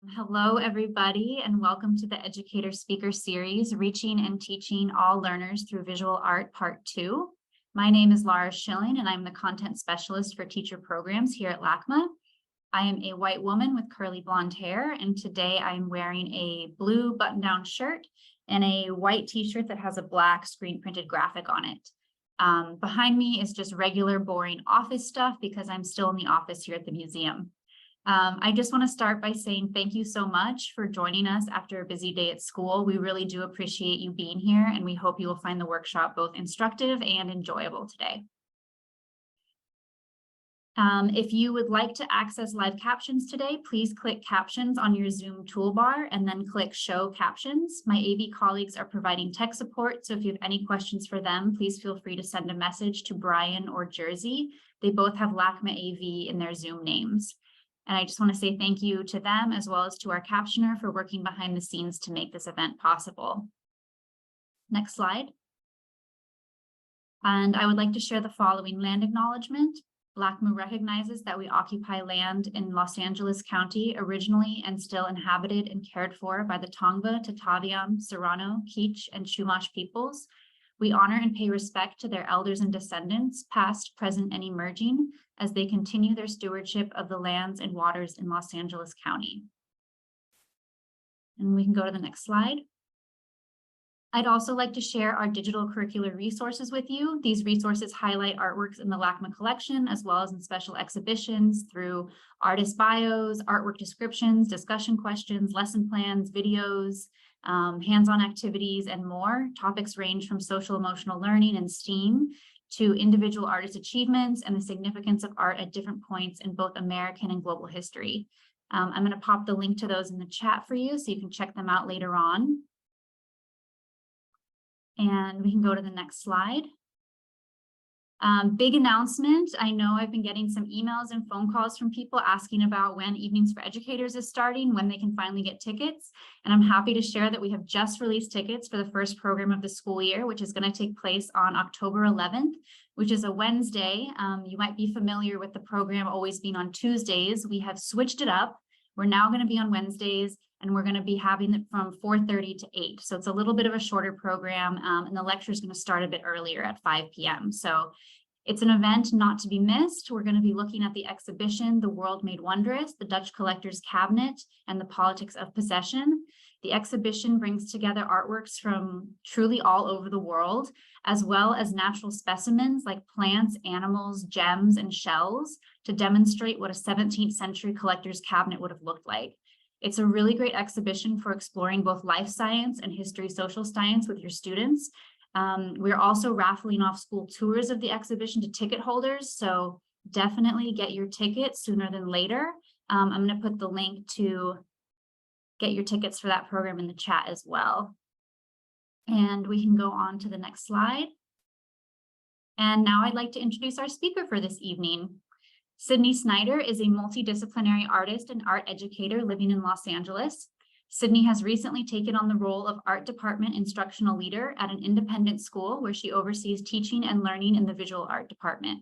Hello, everybody, and welcome to the Educator Speaker Series, Reaching and Teaching All Learners Through Visual Art, Part 2. My name is Laura Schilling, and I'm the Content Specialist for Teacher Programs here at LACMA. I am a white woman with curly blonde hair, and today I'm wearing a blue button-down shirt and a white t-shirt that has a black screen-printed graphic on it. Behind me is just regular, boring office stuff because I'm still in the office here at the museum. I just want to start by saying thank you so much for joining us after a busy day at school. We really do appreciate you being here, and we hope you will find the workshop both instructive and enjoyable today. If you would like to access live captions today, please click Captions on your Zoom toolbar and then click Show Captions. My AV colleagues are providing tech support, so if you have any questions for them, please feel free to send a message to Brian or Jersey. They both have LACMA AV in their Zoom names. And I just want to say thank you to them as well as to our captioner for working behind the scenes to make this event possible. Next slide. And I would like to share the following land acknowledgement. LACMA recognizes that we occupy land in Los Angeles County, originally and still inhabited and cared for by the Tongva, Tataviam, Serrano, Kizh, and Chumash peoples. We honor and pay respect to their elders and descendants, past, present, and emerging, as they continue their stewardship of the lands and waters in Los Angeles County. And we can go to the next slide. I'd also like to share our digital curricular resources with you. These resources highlight artworks in the LACMA collection, as well as in special exhibitions through artist bios, artwork descriptions, discussion questions, lesson plans, videos, hands-on activities, and more. Topics range from social emotional learning and STEAM to individual artist achievements and the significance of art at different points in both American and global history. I'm going to pop the link to those in the chat for you so you can check them out later on. And we can go to the next slide. Big announcement. I know I've been getting some emails and phone calls from people asking about when Evenings for Educators is starting, when they can finally get tickets. And I'm happy to share that we have just released tickets for the first program of the school year, which is going to take place on October 11th, which is a Wednesday. You might be familiar with the program always being on Tuesdays. We have switched it up. We're now going to be on Wednesdays, and we're going to be having it from 4:30 to 8. So it's a little bit of a shorter program, and the lecture is going to start a bit earlier at 5 p.m. So it's an event not to be missed. We're going to be looking at the exhibition, The World Made Wondrous, the Dutch Collector's Cabinet, and the Politics of Possession. The exhibition brings together artworks from truly all over the world, as well as natural specimens like plants, animals, gems, and shells to demonstrate what a 17th century collector's cabinet would have looked like. It's a really great exhibition for exploring both life science and history social science with your students. We're also raffling off school tours of the exhibition to ticket holders, so definitely get your tickets sooner than later. I'm going to put the link to get your tickets for that program in the chat as well. And we can go on to the next slide. And now I'd like to introduce our speaker for this evening. Sydney Snyder is a multidisciplinary artist and art educator living in Los Angeles. Sydney has recently taken on the role of Art Department Instructional Leader at an independent school where she oversees teaching and learning in the visual art department.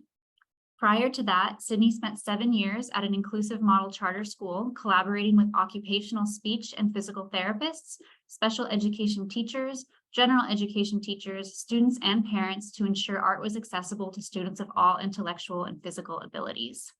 Prior to that, Sydney spent 7 years at an inclusive model charter school, collaborating with occupational speech and physical therapists, special education teachers, general education teachers, students, and parents to ensure art was accessible to students of all intellectual and physical abilities.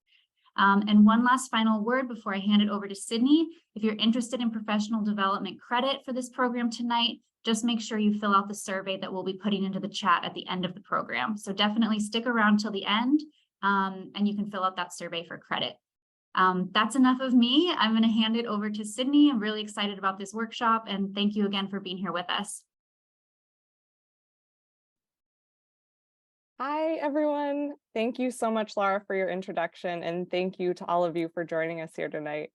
And one last final word before I hand it over to Sydney. If you're interested in professional development credit for this program tonight, just make sure you fill out the survey that we'll be putting into the chat at the end of the program. So definitely stick around till the end, and you can fill out that survey for credit. That's enough of me. I'm going to hand it over to Sydney. I'm really excited about this workshop, and thank you again for being here with us. Hi, everyone. Thank you so much, Laura, for your introduction, and thank you to all of you for joining us here tonight.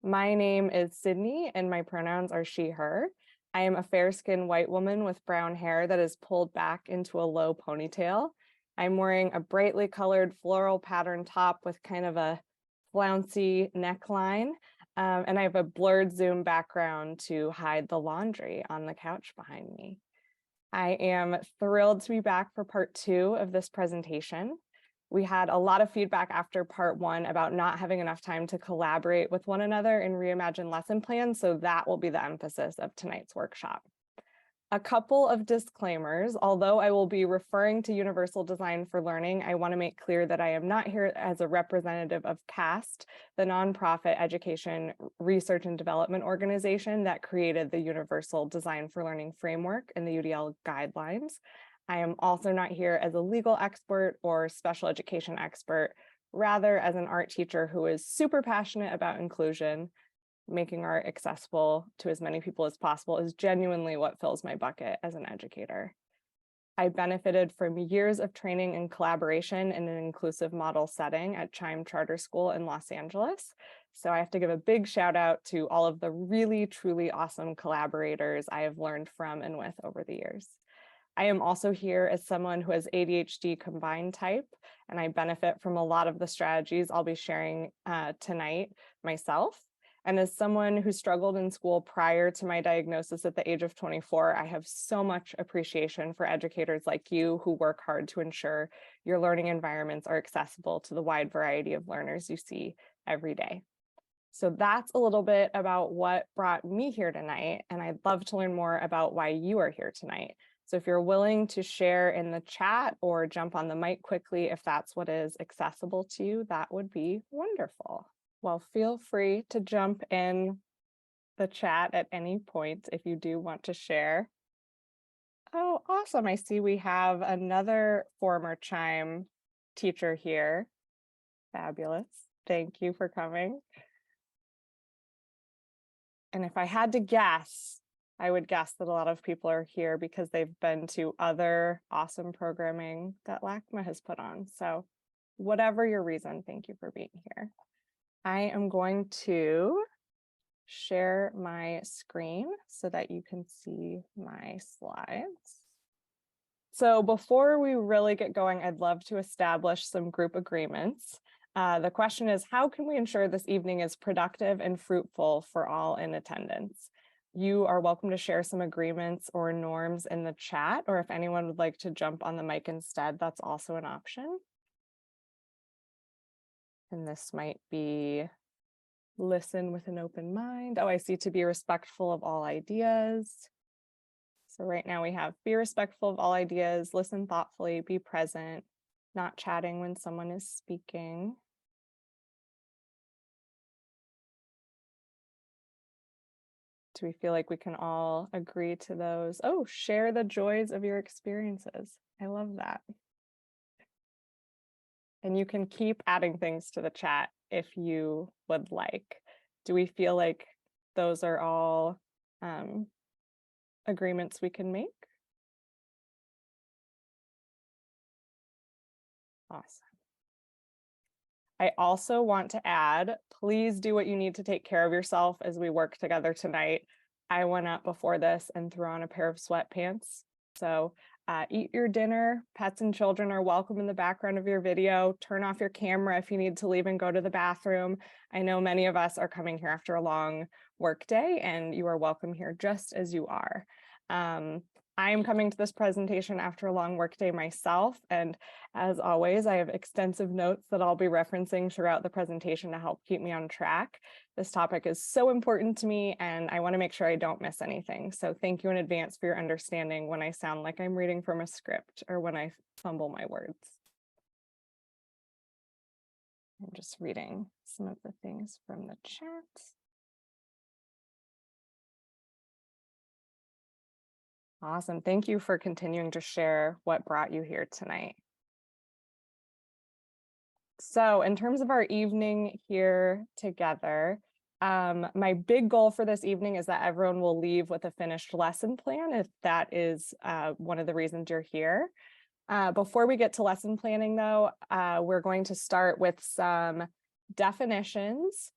My name is Sydney, and my pronouns are she, her. I am a fair-skinned white woman with brown hair that is pulled back into a low ponytail. I'm wearing a brightly colored floral pattern top with kind of a flouncy neckline, and I have a blurred Zoom background to hide the laundry on the couch behind me. I am thrilled to be back for part 2 of this presentation. We had a lot of feedback after part 1 about not having enough time to collaborate with one another and reimagine lesson plans, so that will be the emphasis of tonight's workshop. A couple of disclaimers. Although I will be referring to Universal Design for Learning, I want to make clear that I am not here as a representative of CAST, the nonprofit education research and development organization that created the Universal Design for Learning framework and the UDL guidelines. I am also not here as a legal expert or special education expert, rather as an art teacher who is super passionate about inclusion. Making art accessible to as many people as possible is genuinely what fills my bucket as an educator. I benefited from years of training and collaboration in an inclusive model setting at Chime Charter School in Los Angeles. So I have to give a big shout out to all of the really, truly awesome collaborators I have learned from and with over the years. I am also here as someone who has ADHD combined type, and I benefit from a lot of the strategies I'll be sharing tonight myself. And as someone who struggled in school prior to my diagnosis at the age of 24, I have so much appreciation for educators like you who work hard to ensure your learning environments are accessible to the wide variety of learners you see every day. So that's a little bit about what brought me here tonight, and I'd love to learn more about why you are here tonight. So if you're willing to share in the chat or jump on the mic quickly, if that's what is accessible to you, that would be wonderful. Well, feel free to jump in the chat at any point if you do want to share. Oh, awesome. I see we have another former Chime teacher here. Fabulous. Thank you for coming. And if I had to guess, I would guess that a lot of people are here because they've been to other awesome programming that LACMA has put on. So whatever your reason, thank you for being here. I am going to share my screen so that you can see my slides. So before we really get going, I'd love to establish some group agreements. The question is, how can we ensure this evening is productive and fruitful for all in attendance? You are welcome to share some agreements or norms in the chat, or if anyone would like to jump on the mic instead, that's also an option. And this might be listen with an open mind. Oh, I see, to be respectful of all ideas. So right now we have be respectful of all ideas, listen thoughtfully, be present, not chatting when someone is speaking. Do we feel like we can all agree to those? Oh, share the joys of your experiences. I love that. And you can keep adding things to the chat if you would like. Do we feel like those are all agreements we can make? Awesome. I also want to add, please do what you need to take care of yourself as we work together tonight. I went up before this and threw on a pair of sweatpants. So eat your dinner. Pets and children are welcome in the background of your video. Turn off your camera if you need to leave and go to the bathroom. I know many of us are coming here after a long work day, and you are welcome here just as you are. I am coming to this presentation after a long workday myself, and as always, I have extensive notes that I'll be referencing throughout the presentation to help keep me on track. This topic is so important to me, and I want to make sure I don't miss anything. So thank you in advance for your understanding when I sound like I'm reading from a script or when I fumble my words. I'm just reading some of the things from the chat. Awesome. Thank you for continuing to share what brought you here tonight. So in terms of our evening here together, my big goal for this evening is that everyone will leave with a finished lesson plan, if that is one of the reasons you're here. Before we get to lesson planning, though, we're going to start with some definitions,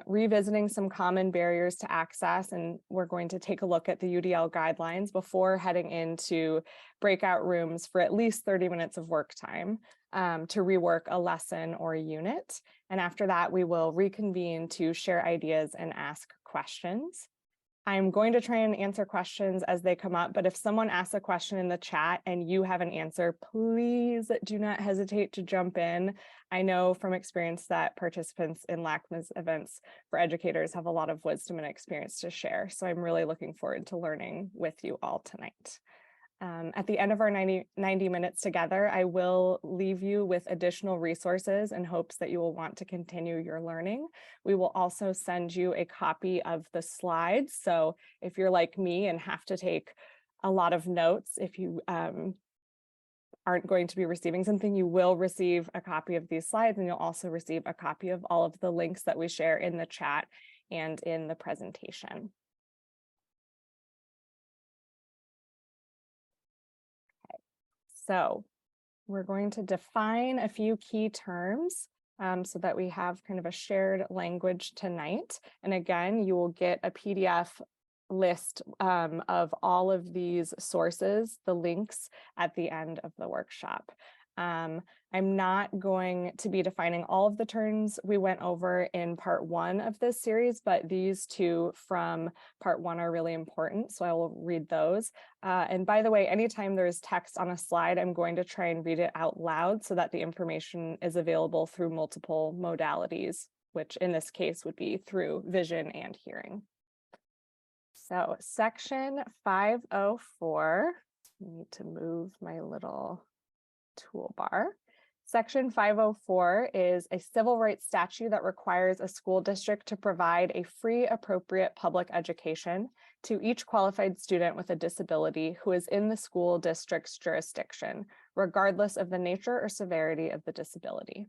revisiting some common barriers to access, and we're going to take a look at the UDL guidelines before heading into breakout rooms for at least 30 minutes of work time to rework a lesson or a unit. And after that, we will reconvene to share ideas and ask questions. I'm going to try and answer questions as they come up, but if someone asks a question in the chat and you have an answer, please do not hesitate to jump in. I know from experience that participants in LACMA's events for educators have a lot of wisdom and experience to share. So I'm really looking forward to learning with you all tonight. At the end of our 90 minutes together, I will leave you with additional resources in hopes that you will want to continue your learning. We will also send you a copy of the slides. So if you're like me and have to take a lot of notes, if you aren't going to be receiving something, you will receive a copy of these slides, and you'll also receive a copy of all of the links that we share in the chat and in the presentation. So we're going to define a few key terms so that we have kind of a shared language tonight. And again, you will get a PDF list of all of these sources, the links at the end of the workshop. I'm not going to be defining all of the terms we went over in part 1 of this series, but these two from part 1 are really important, so I will read those. And by the way, anytime there's text on a slide, I'm going to try and read it out loud so that the information is available through multiple modalities, which in this case would be through vision and hearing. So section 504, I need to move my little toolbar. Section 504 is a civil rights statute that requires a school district to provide a free, appropriate public education to each qualified student with a disability who is in the school district's jurisdiction, regardless of the nature or severity of the disability.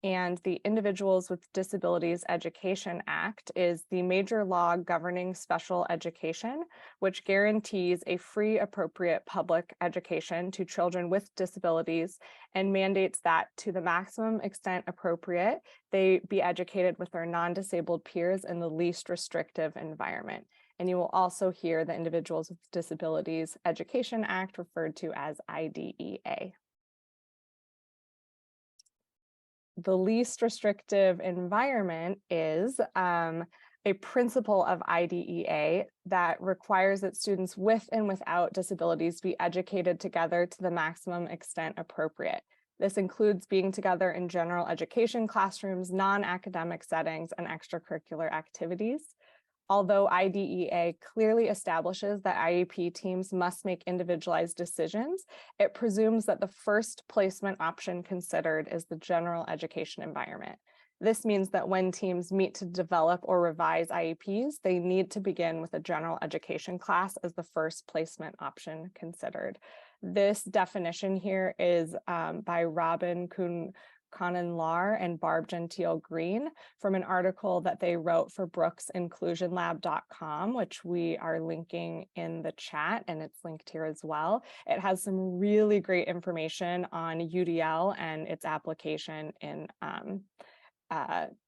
And the Individuals with Disabilities Education Act is the major law governing special education, which guarantees a free, appropriate public education to children with disabilities and mandates that to the maximum extent appropriate, they be educated with their non-disabled peers in the least restrictive environment. And you will also hear the Individuals with Disabilities Education Act referred to as IDEA. The least restrictive environment is a principle of IDEA that requires that students with and without disabilities be educated together to the maximum extent appropriate. This includes being together in general education classrooms, non-academic settings, and extracurricular activities. Although IDEA clearly establishes that IEP teams must make individualized decisions, it presumes that the first placement option considered is the general education environment. This means that when teams meet to develop or revise IEPs, they need to begin with a general education class as the first placement option considered. This definition here is by Robin Conan-Lar and Barb Gentile Green from an article that they wrote for BrooksInclusionLab.com, which we are linking in the chat, and it's linked here as well. It has some really great information on UDL and its application in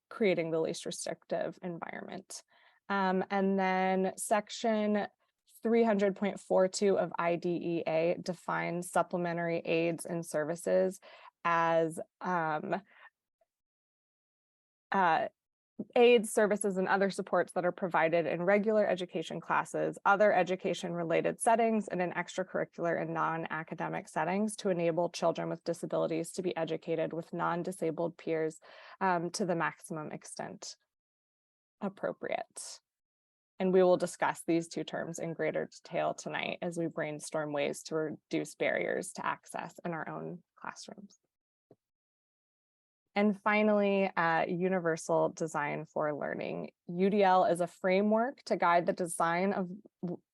creating the least restrictive environment. And then section 300.42 of IDEA defines supplementary aids and services as aids, services, and other supports that are provided in regular education classes, other education-related settings, and in extracurricular and non-academic settings to enable children with disabilities to be educated with non-disabled peers to the maximum extent appropriate. And we will discuss these two terms in greater detail tonight as we brainstorm ways to reduce barriers to access in our own classrooms. And finally, universal design for learning. UDL is a framework to guide the design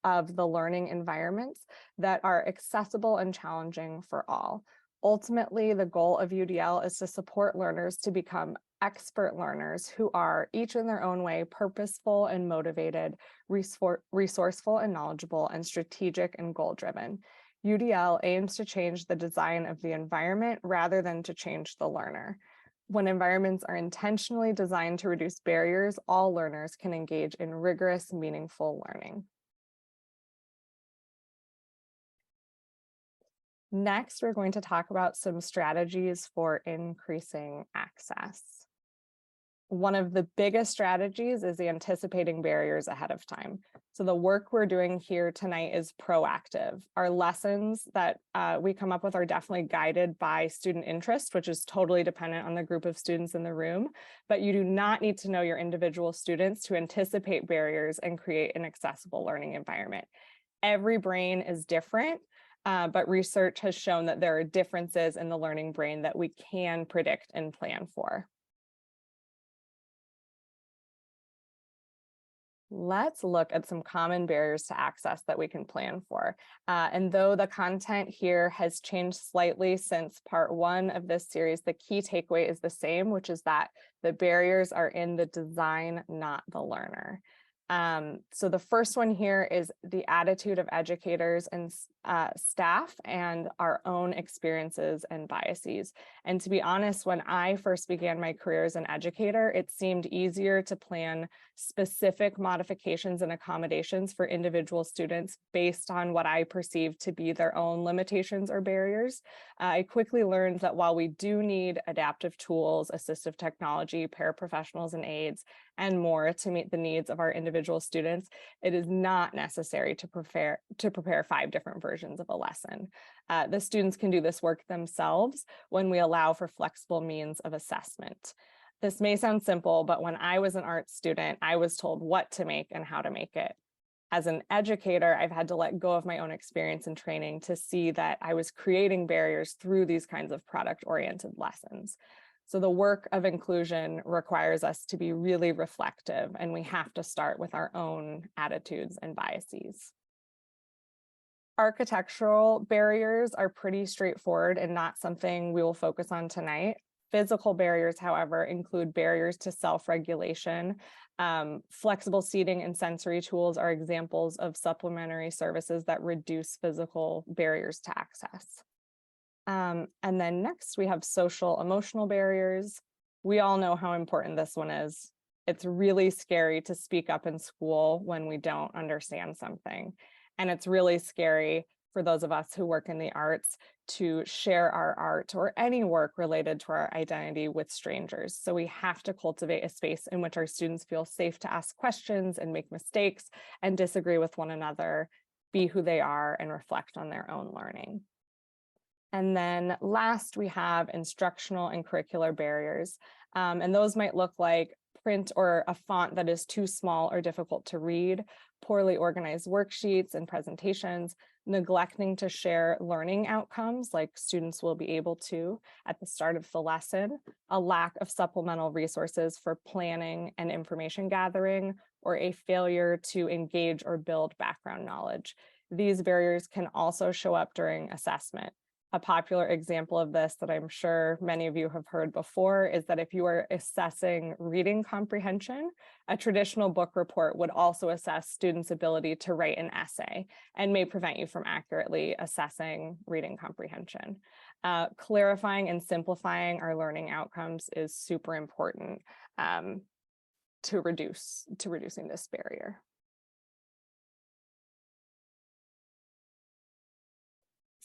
of the learning environments that are accessible and challenging for all. Ultimately, the goal of UDL is to support learners to become expert learners who are, each in their own way, purposeful and motivated, resourceful and knowledgeable, and strategic and goal-driven. UDL aims to change the design of the environment rather than to change the learner. When environments are intentionally designed to reduce barriers, all learners can engage in rigorous, meaningful learning. Next, we're going to talk about some strategies for increasing access. One of the biggest strategies is anticipating barriers ahead of time. So the work we're doing here tonight is proactive. Our lessons that we come up with are definitely guided by student interest, which is totally dependent on the group of students in the room, but you do not need to know your individual students to anticipate barriers and create an accessible learning environment. Every brain is different, but research has shown that there are differences in the learning brain that we can predict and plan for. Let's look at some common barriers to access that we can plan for. And though the content here has changed slightly since part 1 of this series, the key takeaway is the same, which is that the barriers are in the design, not the learner. So the first one here is the attitude of educators and staff and our own experiences and biases. And to be honest, when I first began my career as an educator, it seemed easier to plan specific modifications and accommodations for individual students based on what I perceived to be their own limitations or barriers. I quickly learned that while we do need adaptive tools, assistive technology, paraprofessionals and aides, and more to meet the needs of our individual students, it is not necessary to prepare 5 different versions of a lesson. The students can do this work themselves when we allow for flexible means of assessment. This may sound simple, but when I was an art student, I was told what to make and how to make it. As an educator, I've had to let go of my own experience and training to see that I was creating barriers through these kinds of product-oriented lessons. So the work of inclusion requires us to be really reflective, and we have to start with our own attitudes and biases. Architectural barriers are pretty straightforward and not something we will focus on tonight. Physical barriers, however, include barriers to self-regulation. Flexible seating and sensory tools are examples of supplementary services that reduce physical barriers to access. And then next we have social emotional barriers. We all know how important this one is. It's really scary to speak up in school when we don't understand something. And it's really scary for those of us who work in the arts to share our art or any work related to our identity with strangers. So we have to cultivate a space in which our students feel safe to ask questions and make mistakes and disagree with one another, be who they are, and reflect on their own learning. And then last, we have instructional and curricular barriers. And those might look like print or a font that is too small or difficult to read, poorly organized worksheets and presentations, neglecting to share learning outcomes like students will be able to at the start of the lesson, a lack of supplemental resources for planning and information gathering, or a failure to engage or build background knowledge. These barriers can also show up during assessment. A popular example of this that I'm sure many of you have heard before is that if you are assessing reading comprehension, a traditional book report would also assess students' ability to write an essay and may prevent you from accurately assessing reading comprehension. Clarifying and simplifying our learning outcomes is super important to reducing this barrier.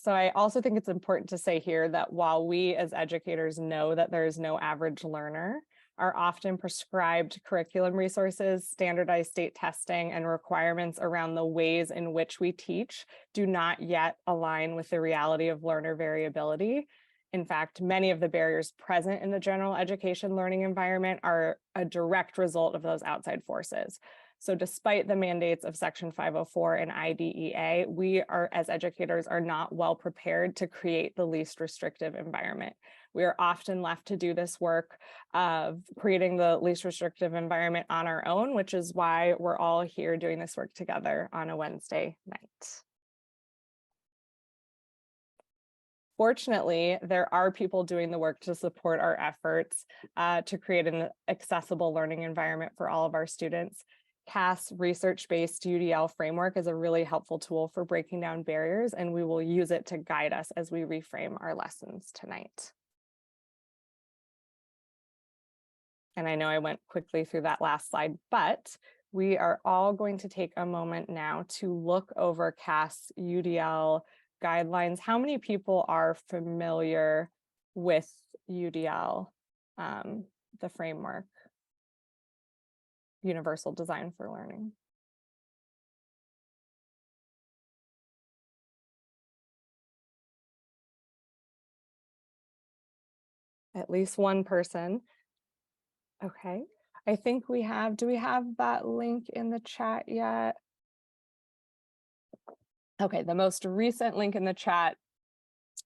So I also think it's important to say here that while we as educators know that there is no average learner, our often prescribed curriculum resources, standardized state testing, and requirements around the ways in which we teach do not yet align with the reality of learner variability. In fact, many of the barriers present in the general education learning environment are a direct result of those outside forces. So despite the mandates of Section 504 and IDEA, we are, as educators, are not well prepared to create the least restrictive environment. We are often left to do this work of creating the least restrictive environment on our own, which is why we're all here doing this work together on a Wednesday night. Fortunately, there are people doing the work to support our efforts to create an accessible learning environment for all of our students. CAS's research-based UDL framework is a really helpful tool for breaking down barriers, and we will use it to guide us as we reframe our lessons tonight. And I know I went quickly through that last slide, but we are all going to take a moment now to look over CAS's UDL guidelines. How many people are familiar with UDL, the framework? universal design for learning. At least one person. Okay. I think we have, do we have that link in the chat yet? Okay, the most recent link in the chat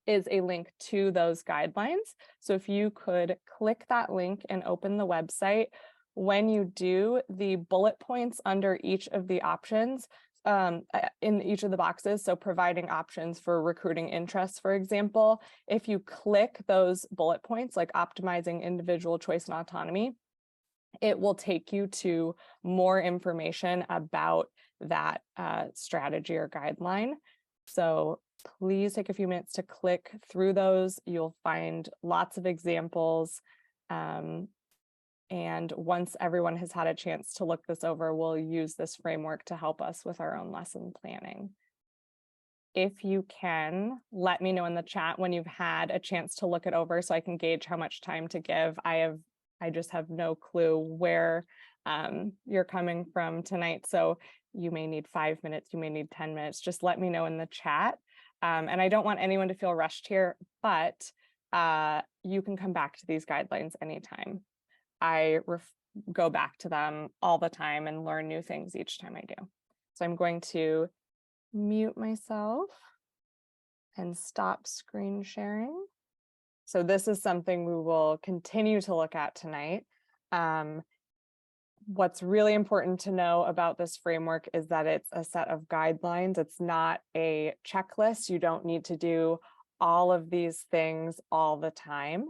is a link to those guidelines. So if you could click that link and open the website, when you do, the bullet points under each of the options in each of the boxes, so providing options for recruiting interests, for example, if you click those bullet points like optimizing individual choice and autonomy, it will take you to more information about that strategy or guideline. So please take a few minutes to click through those. You'll find lots of examples. And once everyone has had a chance to look this over, we'll use this framework to help us with our own lesson planning. If you can, let me know in the chat when you've had a chance to look it over so I can gauge how much time to give. I just have no clue where you're coming from tonight. So you may need 5 minutes, you may need 10 minutes. Just let me know in the chat. And I don't want anyone to feel rushed here, but you can come back to these guidelines anytime. I go back to them all the time and learn new things each time I do. So I'm going to mute myself and stop screen sharing. So this is something we will continue to look at tonight. What's really important to know about this framework is that it's a set of guidelines. It's not a checklist. You don't need to do all of these things all the time.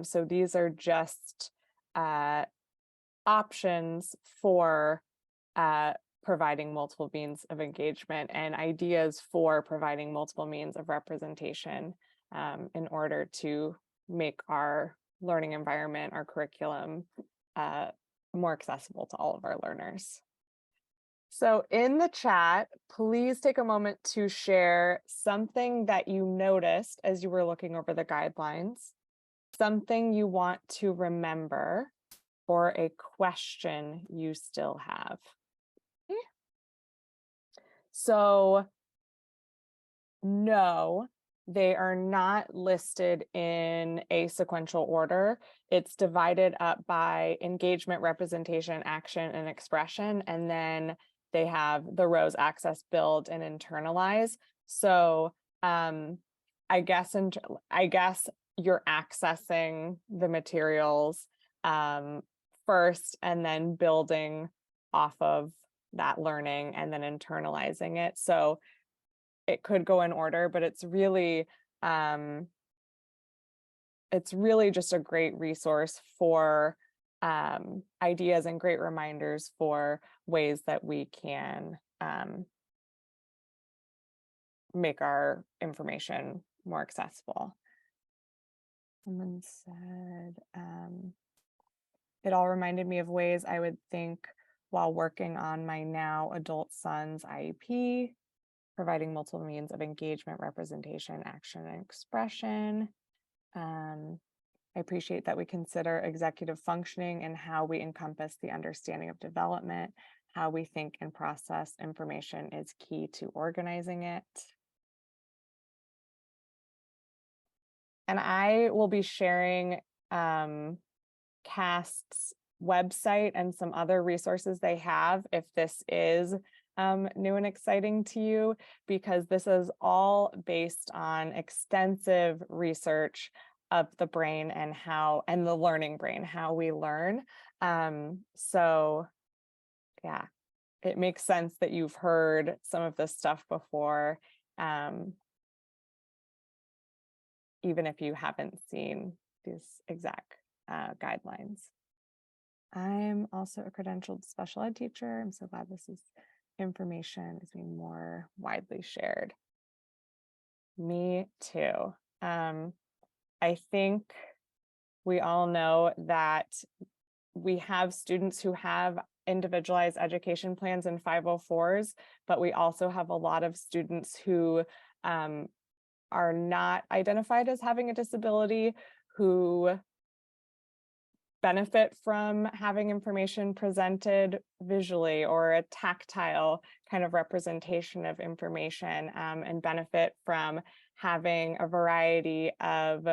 So these are just options for providing multiple means of engagement and ideas for providing multiple means of representation in order to make our learning environment, our curriculum, more accessible to all of our learners. So in the chat, please take a moment to share something that you noticed as you were looking over the guidelines, something you want to remember, or a question you still have. Okay. So no, they are not listed in a sequential order. It's divided up by engagement, representation, action, and expression. And then they have the rows access, build, and internalize. So I guess you're accessing the materials first and then building off of that learning and then internalizing it. So it could go in order, but it's really just a great resource for ideas and great reminders for ways that we can make our information more accessible. Someone said, it all reminded me of ways I would think while working on my now adult son's IEP, providing multiple means of engagement, representation, action, and expression. I appreciate that we consider executive functioning and how we encompass the understanding of development, how we think and process information is key to organizing it. And I will be sharing CAST's website and some other resources they have if this is new and exciting to you, because this is all based on extensive research of the brain and the learning brain, how we learn. So yeah, it makes sense that you've heard some of this stuff before, even if you haven't seen these exact guidelines. I'm also a credentialed special ed teacher. I'm so glad this information is being more widely shared. Me too. I think we all know that we have students who have individualized education plans and 504s, but we also have a lot of students who are not identified as having a disability, who benefit from having information presented visually or a tactile kind of representation of information, and benefit from having a variety of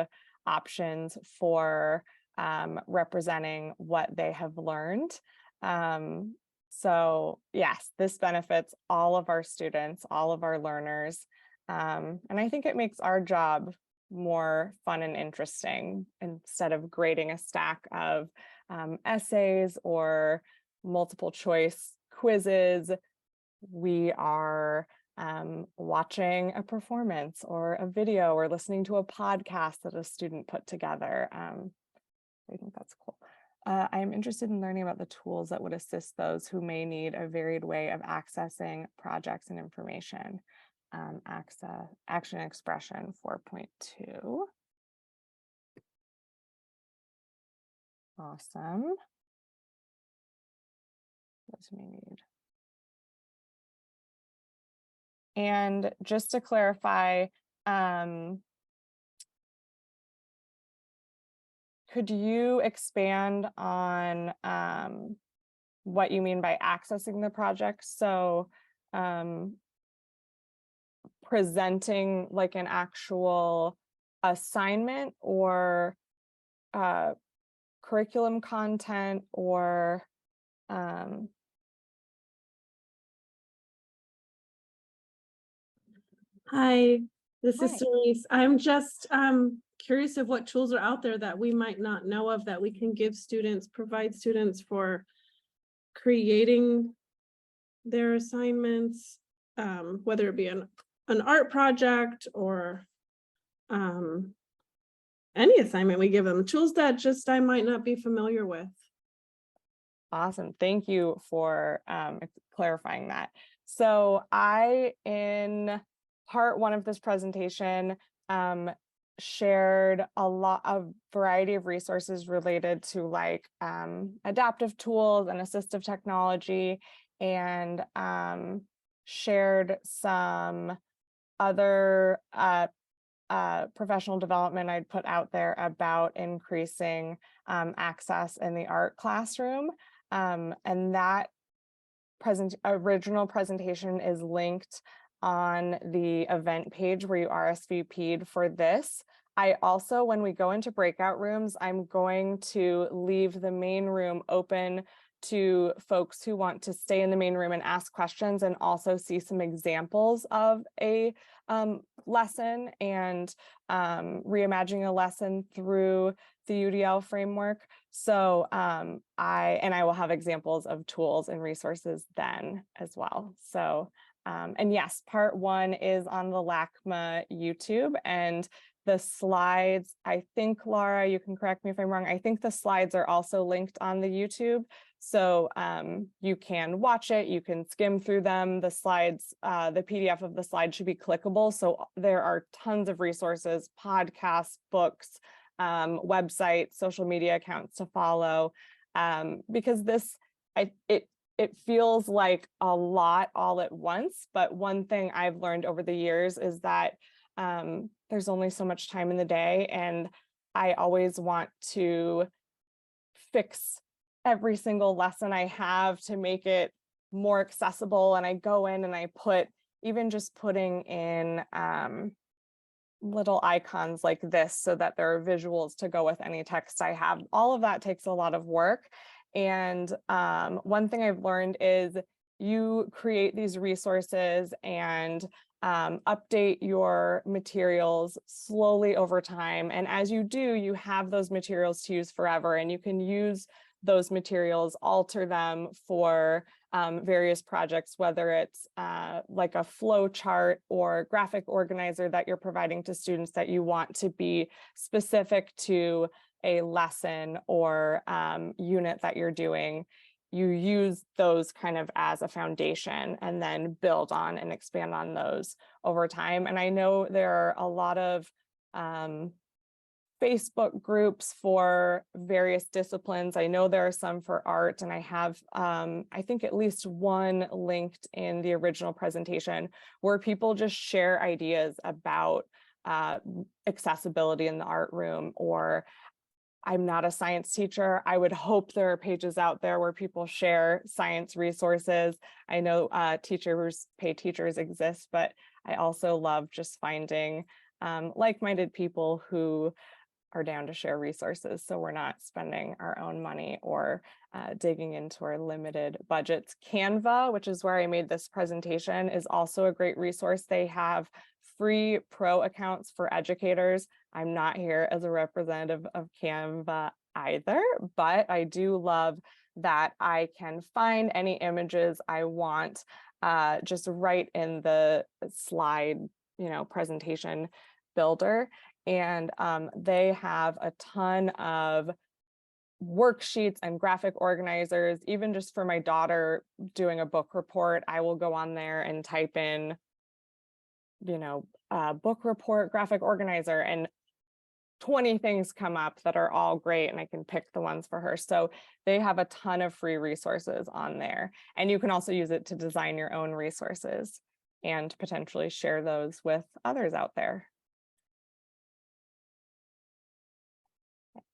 options for representing what they have learned. So yes, this benefits all of our students, all of our learners. And I think it makes our job more fun and interesting instead of grading a stack of essays or multiple choice quizzes. We are watching a performance or a video or listening to a podcast that a student put together. I think that's cool. I am interested in learning about the tools that would assist those who may need a varied way of accessing projects and information. Action expression 4.2. Awesome. Those may need. And just to clarify, could you expand on what you mean by accessing the project? So presenting like an actual assignment or curriculum content or Hi, this Hi. is Cerise. I'm just curious of what tools are out there that we might not know of that we can give students, provide students for creating their assignments, whether it be an art project or any assignment we give them, tools that just I might not be familiar with. Awesome. Thank you for clarifying that. So in part one of this presentation, shared a variety of resources related to like adaptive tools and assistive technology, and shared some other professional development I'd put out there about increasing access in the art classroom. And that original presentation is linked on the event page where you RSVP'd for this. I also, when we go into breakout rooms, I'm going to leave the main room open to folks who want to stay in the main room and ask questions and also see some examples of a lesson and reimagining a lesson through the UDL framework. So I will have examples of tools and resources then as well. So and yes, part one is on the LACMA YouTube, and the slides, I think, Laura, you can correct me if I'm wrong, I think the slides are also linked on the YouTube. So you can watch it, you can skim through them. The slides, the PDF of the slide should be clickable. So there are tons of resources, podcasts, books, websites, social media accounts to follow, because it feels like a lot all at once. But one thing I've learned over the years is that there's only so much time in the day, and I always want to fix every single lesson I have to make it more accessible. And I go in and I put, even just putting in little icons like this so that there are visuals to go with any text I have. All of that takes a lot of work. And one thing I've learned is you create these resources and update your materials slowly over time. And as you do, you have those materials to use forever, and you can use those materials, alter them for various projects, whether it's like a flow chart or graphic organizer that you're providing to students that you want to be specific to a lesson or unit that you're doing. You use those kind of as a foundation and then build on and expand on those over time. And I know there are a lot of Facebook groups for various disciplines. I know there are some for art, and I have, I think, at least one linked in the original presentation where people just share ideas about accessibility in the art room, or I'm not a science teacher. I would hope there are pages out there where people share science resources. I know teachers pay teachers exist, but I also love just finding like-minded people who are down to share resources, so we're not spending our own money or digging into our limited budgets. Canva, which is where I made this presentation, is also a great resource. They have free pro accounts for educators. I'm not here as a representative of Canva either, but I do love that I can find any images I want just right in the slide, presentation builder. And they have a ton of worksheets and graphic organizers. Even just for my daughter doing a book report, I will go on there and type in, book report, graphic organizer, and 20 things come up that are all great, and I can pick the ones for her. So they have a ton of free resources on there. And you can also use it to design your own resources and potentially share those with others out there.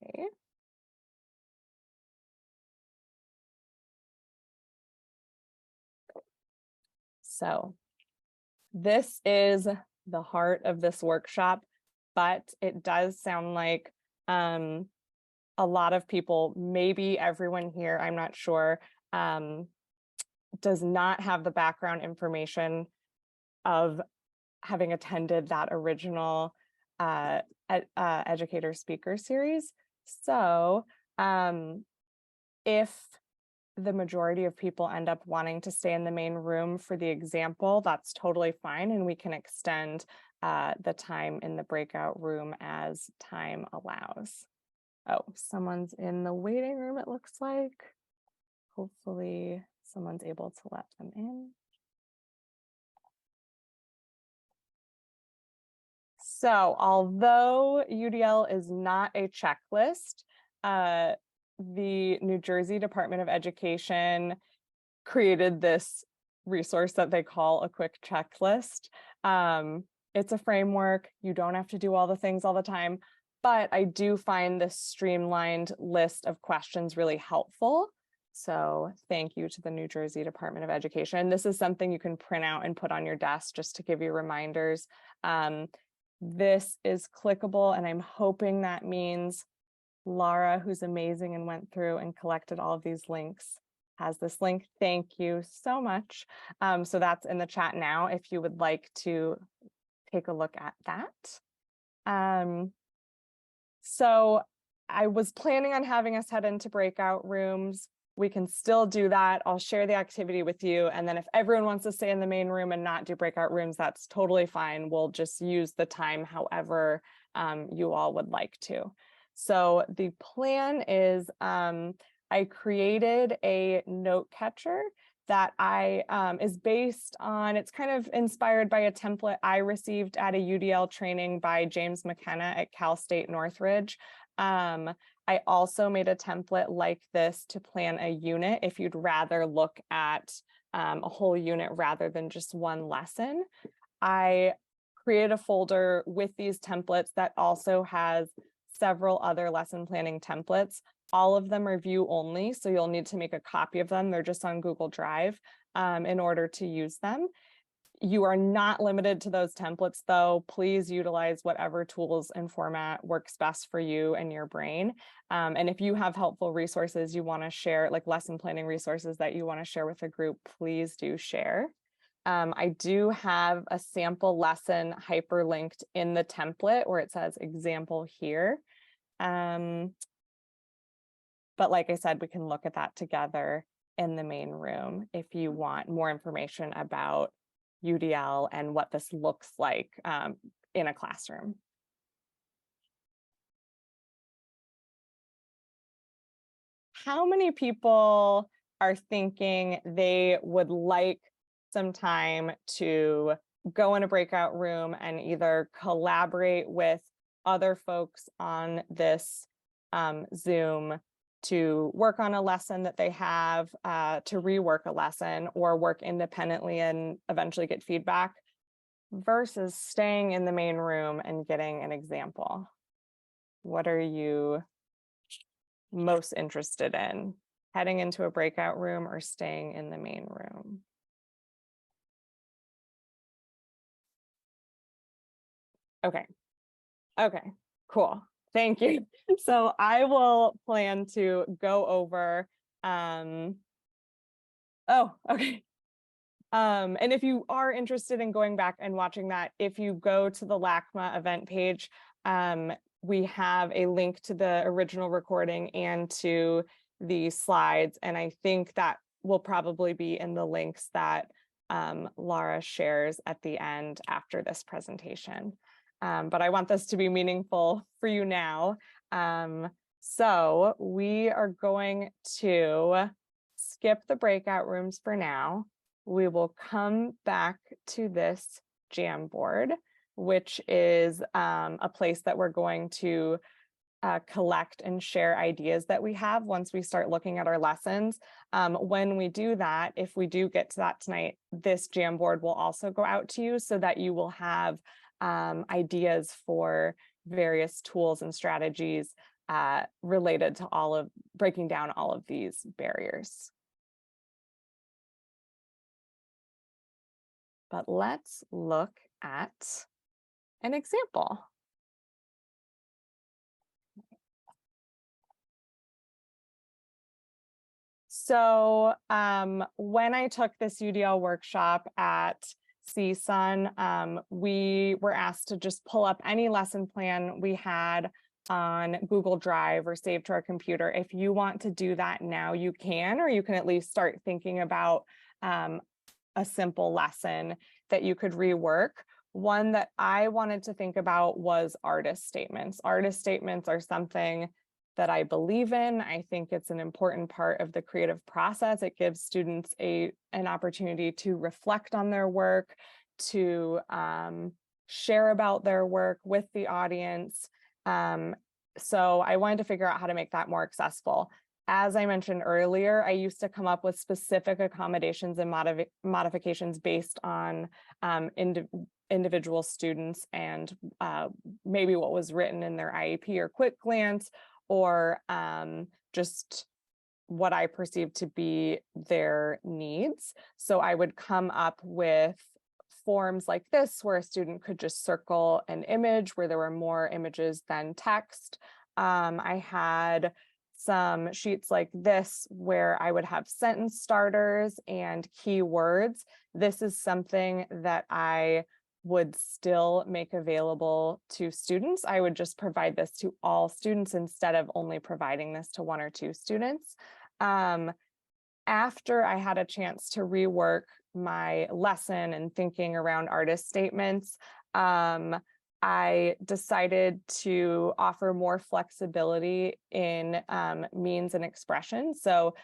Okay. So this is the heart of this workshop, but it does sound like a lot of people, maybe everyone here, I'm not sure, does not have the background information of having attended that original educator speaker series. So if the majority of people end up wanting to stay in the main room for the example, that's totally fine, and we can extend the time in the breakout room as time allows. Oh, someone's in the waiting room, it looks like. Hopefully someone's able to let them in. So although UDL is not a checklist, the New Jersey Department of Education created this resource that they call a quick checklist. It's a framework. You don't have to do all the things all the time, but I do find this streamlined list of questions really helpful. So thank you to the New Jersey Department of Education. This is something you can print out and put on your desk just to give you reminders. This is clickable, and I'm hoping that means Laura, who's amazing and went through and collected all of these links, has this link. Thank you so much. So that's in the chat now if you would like to take a look at that. So I was planning on having us head into breakout rooms. We can still do that. I'll share the activity with you. And then if everyone wants to stay in the main room and not do breakout rooms, that's totally fine. We'll just use the time however you all would like to. So the plan is I created a note catcher that is based on, it's kind of inspired by a template I received at a UDL training by James McKenna at Cal State Northridge. I also made a template like this to plan a unit if you'd rather look at a whole unit rather than just one lesson. I created a folder with these templates that also has several other lesson planning templates. All of them are view only, so you'll need to make a copy of them. They're just on Google Drive in order to use them. You are not limited to those templates, though. Please utilize whatever tools and format works best for you and your brain. And if you have helpful resources you want to share, like lesson planning resources that you want to share with a group, please do share. I do have a sample lesson hyperlinked in the template where it says example here. But like I said, we can look at that together in the main room if you want more information about UDL and what this looks like in a classroom. How many people are thinking they would like some time to go in a breakout room and either collaborate with other folks on this Zoom to work on a lesson that they have, to rework a lesson, or work independently and eventually get feedback, versus staying in the main room and getting an example? What are you most interested in? Heading into a breakout room or staying in the main room? Okay. Okay, cool. Thank you. So I will plan to go over, oh, okay. And if you are interested in going back and watching that, if you go to the LACMA event page, we have a link to the original recording and to the slides. And I think that will probably be in the links that Laura shares at the end after this presentation. But I want this to be meaningful for you now. So we are going to skip the breakout rooms for now. We will come back to this Jamboard, which is a place that we're going to collect and share ideas that we have once we start looking at our lessons. When we do that, if we do get to that tonight, this Jamboard will also go out to you so that you will have ideas for various tools and strategies related to breaking down all of these barriers. But let's look at an example. So when I took this UDL workshop at CSUN, we were asked to just pull up any lesson plan we had on Google Drive or save to our computer. If you want to do that now, you can, or you can at least start thinking about a simple lesson that you could rework. One that I wanted to think about was artist statements. Artist statements are something that I believe in. I think it's an important part of the creative process. It gives students an opportunity to reflect on their work, to share about their work with the audience. So I wanted to figure out how to make that more accessible. As I mentioned earlier, I used to come up with specific accommodations and modifications based on individual students and maybe what was written in their IEP or quick glance, or just what I perceived to be their needs. So I would come up with forms like this, where a student could just circle an image where there were more images than text. I had some sheets like this where I would have sentence starters and keywords. This is something that I would still make available to students. I would just provide this to all students instead of only providing this to 1 or 2 students. After I had a chance to rework my lesson and thinking around artist statements, I decided to offer more flexibility in means and expression. So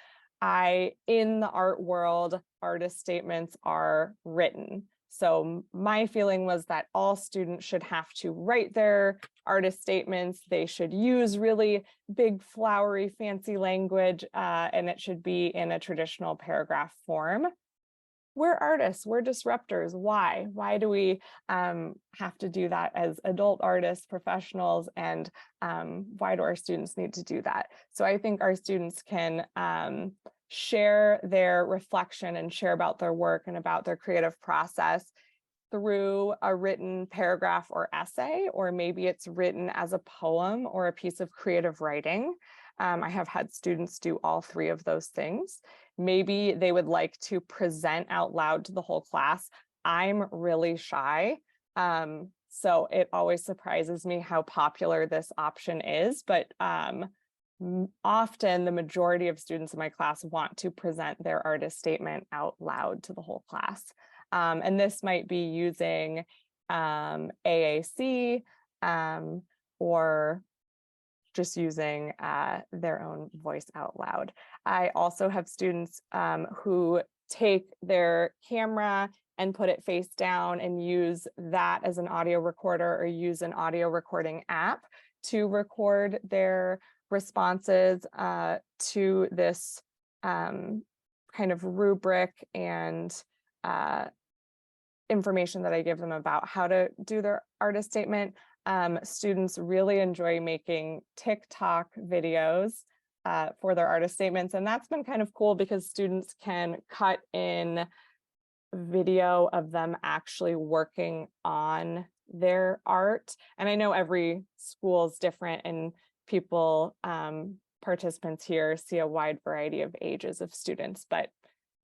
in the art world, artist statements are written. So my feeling was that all students should have to write their artist statements. They should use really big, flowery, fancy language, and it should be in a traditional paragraph form. We're artists, we're disruptors. Why? Why do we have to do that as adult artists, professionals, and why do our students need to do that? So I think our students can share their reflection and share about their work and about their creative process through a written paragraph or essay, or maybe it's written as a poem or a piece of creative writing. I have had students do all 3 of those things. Maybe they would like to present out loud to the whole class. I'm really shy, so it always surprises me how popular this option is, but often the majority of students in my class want to present their artist statement out loud to the whole class. And this might be using AAC or just using their own voice out loud. I also have students who take their camera and put it face down and use that as an audio recorder, or use an audio recording app to record their responses to this kind of rubric and information that I give them about how to do their artist statement. Students really enjoy making TikTok videos for their artist statements. And that's been kind of cool because students can cut in video of them actually working on their art. And I know every school is different, and people, participants here see a wide variety of ages of students, but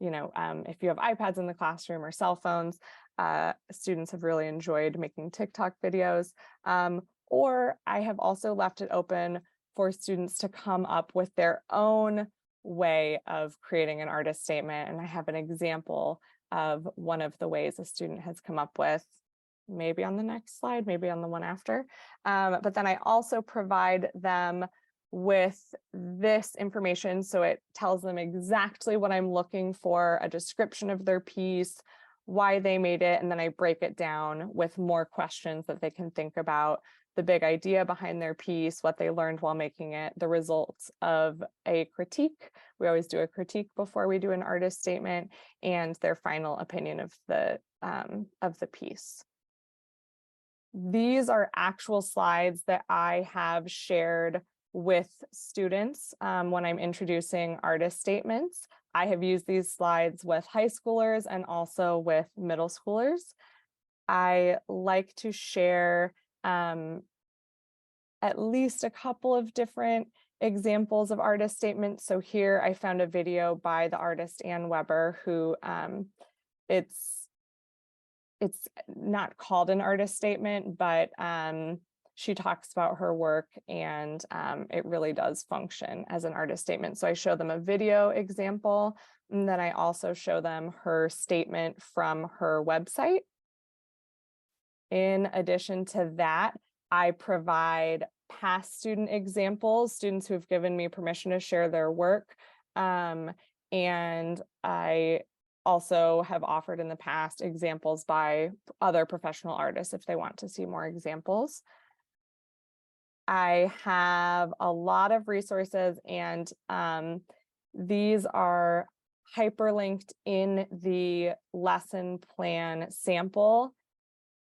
if you have iPads in the classroom or cell phones, students have really enjoyed making TikTok videos. Or I have also left it open for students to come up with their own way of creating an artist statement. And I have an example of one of the ways a student has come up with, maybe on the next slide, maybe on the one after. But then I also provide them with this information. So it tells them exactly what I'm looking for, a description of their piece, why they made it, and then I break it down with more questions that they can think about, the big idea behind their piece, what they learned while making it, the results of a critique. We always do a critique before we do an artist statement, and their final opinion of the piece. These are actual slides that I have shared with students when I'm introducing artist statements. I have used these slides with high schoolers and also with middle schoolers. I like to share at least a couple of different examples of artist statements. So here I found a video by the artist Ann Weber, who it's not called an artist statement, but she talks about her work, and it really does function as an artist statement. So I show them a video example, and then I also show them her statement from her website. In addition to that, I provide past student examples, students who have given me permission to share their work. And I also have offered in the past examples by other professional artists if they want to see more examples. I have a lot of resources, and these are hyperlinked in the lesson plan sample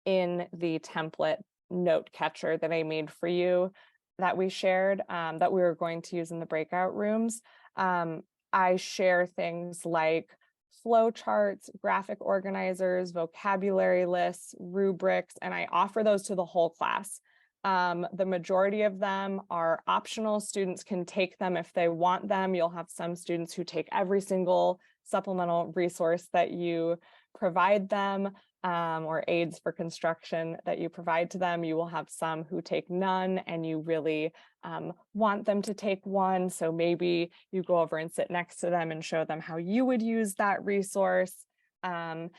in the template note catcher that I made for you that we shared, that we were going to use in the breakout rooms. I share things like flowcharts, graphic organizers, vocabulary lists, rubrics, and I offer those to the whole class. The majority of them are optional. Students can take them if they want them. You'll have some students who take every single supplemental resource that you provide them, or aids for construction that you provide to them. You will have some who take none, and you really want them to take one. So maybe you go over and sit next to them and show them how you would use that resource. And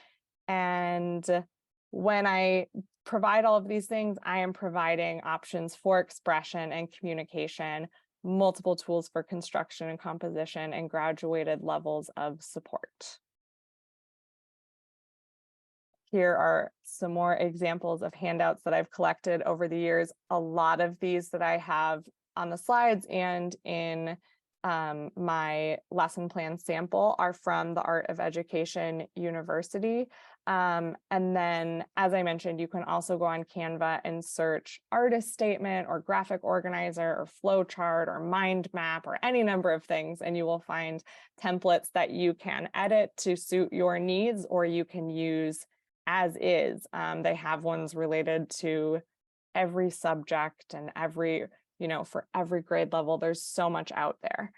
when I provide all of these things, I am providing options for expression and communication, multiple tools for construction and composition, and graduated levels of support. Here are some more examples of handouts that I've collected over the years. A lot of these that I have on the slides and in my lesson plan sample are from the Art of Education University. And then, as I mentioned, you can also go on Canva and search artist statement or graphic organizer or flowchart or mind map or any number of things, and you will find templates that you can edit to suit your needs, or you can use as is. They have ones related to every subject and every, for every grade level. There's so much out there.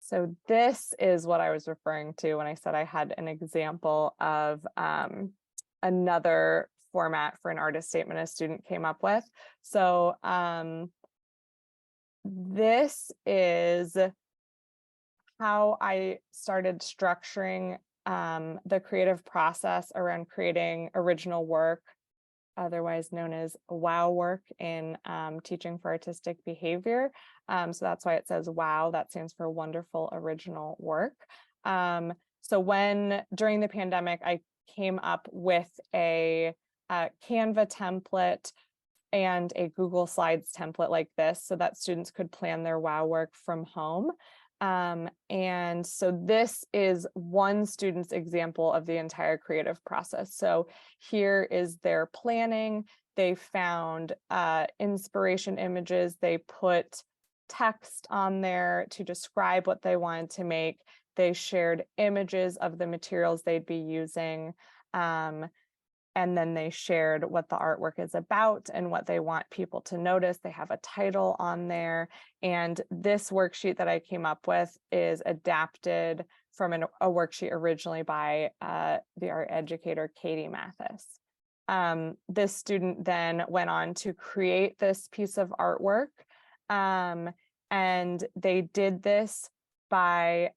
So this is what I was referring to when I said I had an example of another format for an artist statement a student came up with. So this is how I started structuring the creative process around creating original work, otherwise known as WOW work in teaching for artistic behavior. So that's why it says WOW, that stands for wonderful original work. So during the pandemic, I came up with a Canva template and a Google Slides template like this so that students could plan their WOW work from home. And so this is one student's example of the entire creative process. So here is their planning. they found inspiration images. They put text on there to describe what they wanted to make. They shared images of the materials they'd be using. And then they shared what the artwork is about and what they want people to notice. They have a title on there. And this worksheet that I came up with is adapted from a worksheet originally by the art educator, Katie Mathis. This student then went on to create this piece of artwork. And they did this by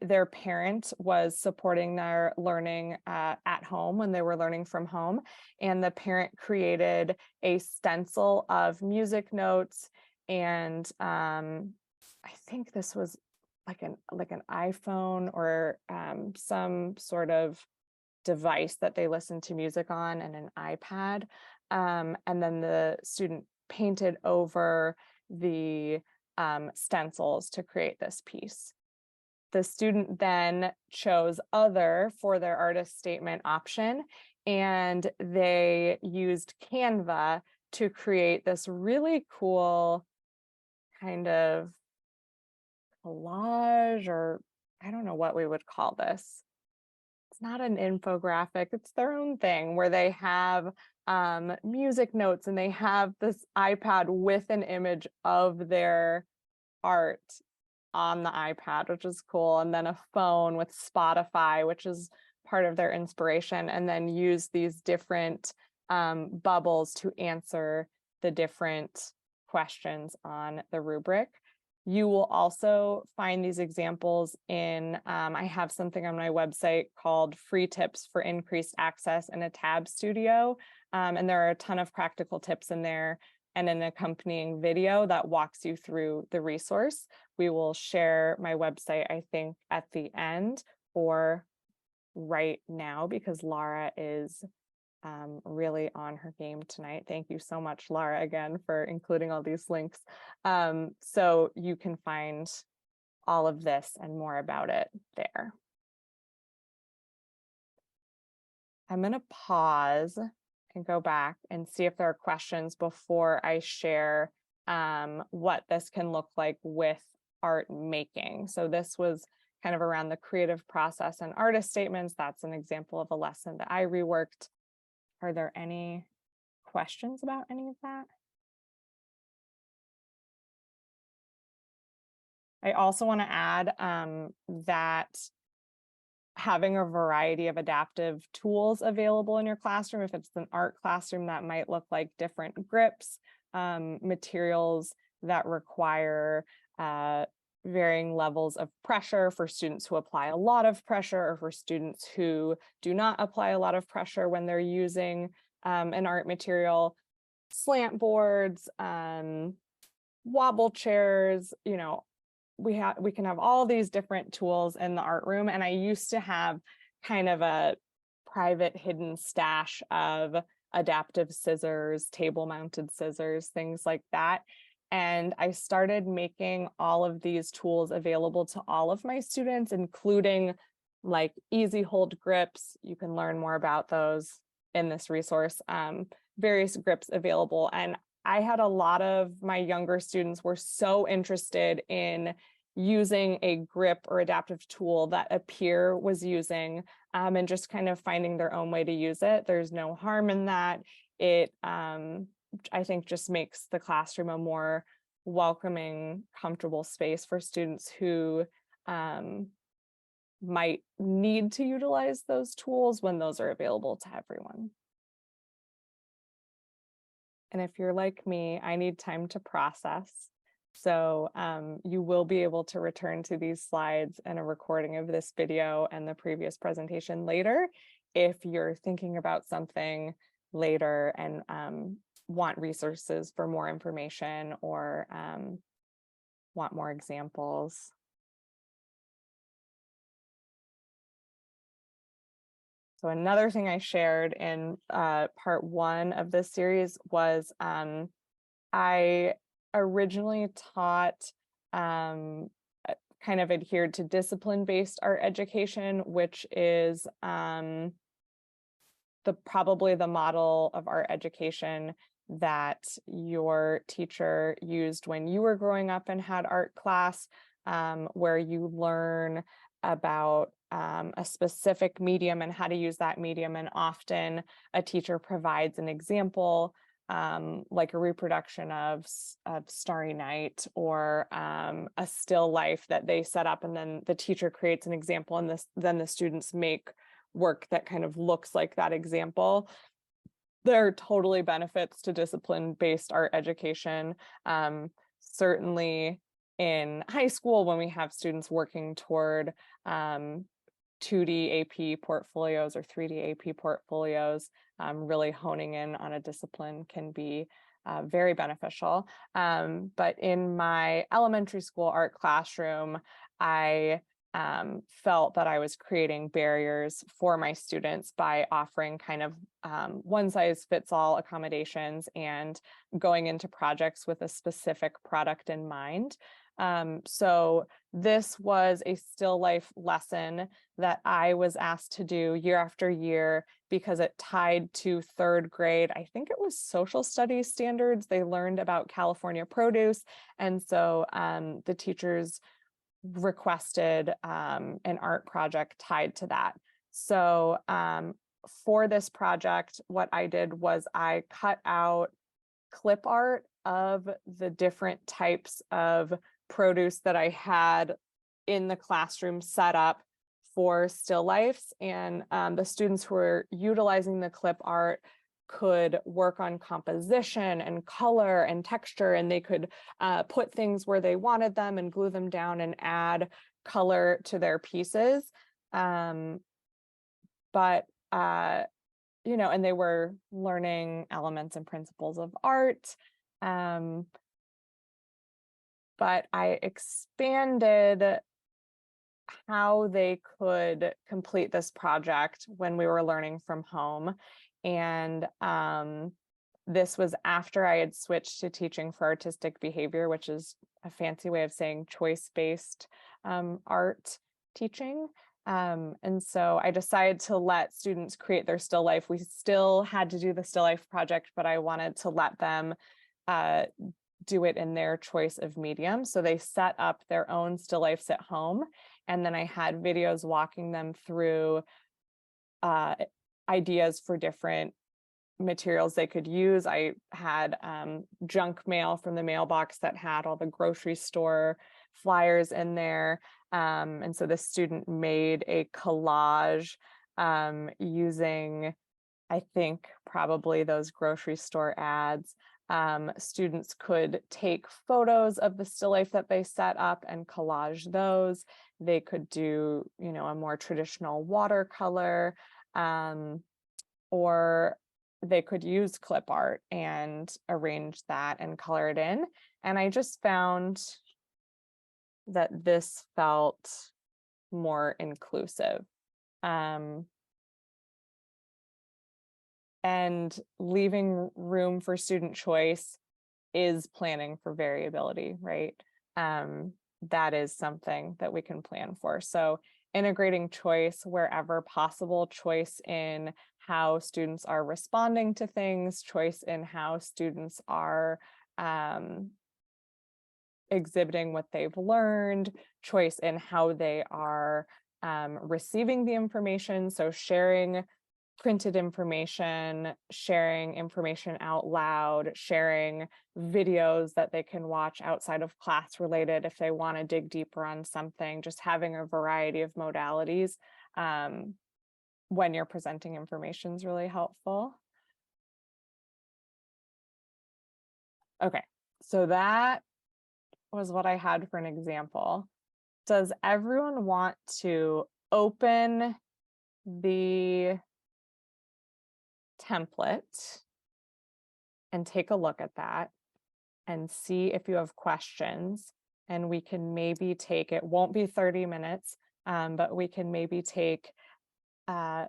their parent was supporting their learning at home when they were learning from home, and the parent created a stencil of music notes, and I think this was like an iPhone or some sort of device that they listened to music on, and an iPad, and then the student painted over the stencils to create this piece. The student then chose other for their artist statement option, and they used Canva to create this really cool kind of collage, or I don't know what we would call this. It's not an infographic, it's their own thing where they have music notes, and they have this iPad with an image of their art on the iPad, which is cool, and then a phone with Spotify, which is part of their inspiration, and then use these different bubbles to answer the different questions on the rubric. You will also find these examples in, I have something on my website called Free Tips for Increased Access in a Tab Studio, and there are a ton of practical tips in there and an accompanying video that walks you through the resource. We will share my website, I think, at the end or right now, because Lara is really on her game tonight. Thank you so much, Lara, again, for including all these links. So you can find all of this and more about it there. I'm going to pause and go back and see if there are questions before I share what this can look like with art making. So this was kind of around the creative process and artist statements. That's an example of a lesson that I reworked. Are there any questions about any of that? I also want to add that having a variety of adaptive tools available in your classroom. If it's an art classroom, that might look like different grips, materials that require varying levels of pressure for students who apply a lot of pressure, or for students who do not apply a lot of pressure when they're using an art material. Slant boards, wobble chairs, you know, we can have all these different tools in the art room. And I used to have kind of a private hidden stash of adaptive scissors, table mounted scissors, things like that. And I started making all of these tools available to all of my students, including like easy hold grips. You can learn more about those in this resource, various grips available. And I had a lot of my younger students were so interested in using a grip or adaptive tool that a peer was using, and just kind of finding their own way to use it. There's no harm in that. It, I think, just makes the classroom a more welcoming, comfortable space for students who might need to utilize those tools when those are available to everyone. And if you're like me, I need time to process. So you will be able to return to these slides and a recording of this video and the previous presentation later if you're thinking about something later and want resources for more information or want more examples. So another thing I shared in part 1 of this series was I originally taught kind of adhered to discipline-based art education, which is probably the model of art education that your teacher used when you were growing up and had art class, where you learn about a specific medium and how to use that medium. And often a teacher provides an example, like a reproduction of Starry Night, or a still life that they set up, and then the teacher creates an example, and then the students make work that kind of looks like that example. There are totally benefits to discipline-based art education. Certainly in high school, when we have students working toward 2D AP portfolios or 3D AP portfolios, really honing in on a discipline can be very beneficial. But in my elementary school art classroom, I felt that I was creating barriers for my students by offering kind of one-size-fits-all accommodations and going into projects with a specific product in mind. So this was a still life lesson that I was asked to do year after year because it tied to third grade. I think it was social studies standards. They learned about California produce. And so the teachers requested an art project tied to that. So for this project, what I did was I cut out clip art of the different types of produce that I had in the classroom set up for still lifes, and the students who were utilizing the clip art could work on composition and color and texture, and they could put things where they wanted them and glue them down and add color to their pieces. And they were learning elements and principles of art. But I expanded how they could complete this project when we were learning from home. And this was after I had switched to teaching for artistic behavior, which is a fancy way of saying choice-based art teaching. And so I decided to let students create their still life. We still had to do the still life project, but I wanted to let them do it in their choice of medium. So they set up their own still lifes at home. And then I had videos walking them through ideas for different materials they could use. I had junk mail from the mailbox that had all the grocery store flyers in there. And so the student made a collage using, I think, probably those grocery store ads. Students could take photos of the still life that they set up and collage those. They could do, a more traditional watercolor, or they could use clip art and arrange that and color it in. And I just found that this felt more inclusive. And leaving room for student choice is planning for variability, right? That is something that we can plan for. So integrating choice wherever possible, choice in how students are responding to things, choice in how students are exhibiting what they've learned, choice in how they are receiving the information. So sharing printed information, sharing information out loud, sharing videos that they can watch outside of class related if they want to dig deeper on something, just having a variety of modalities when you're presenting information is really helpful. Okay, so that was what I had for an example. Does everyone want to open the template and take a look at that and see if you have questions? And we can maybe take, it won't be 30 minutes, but we can maybe take 5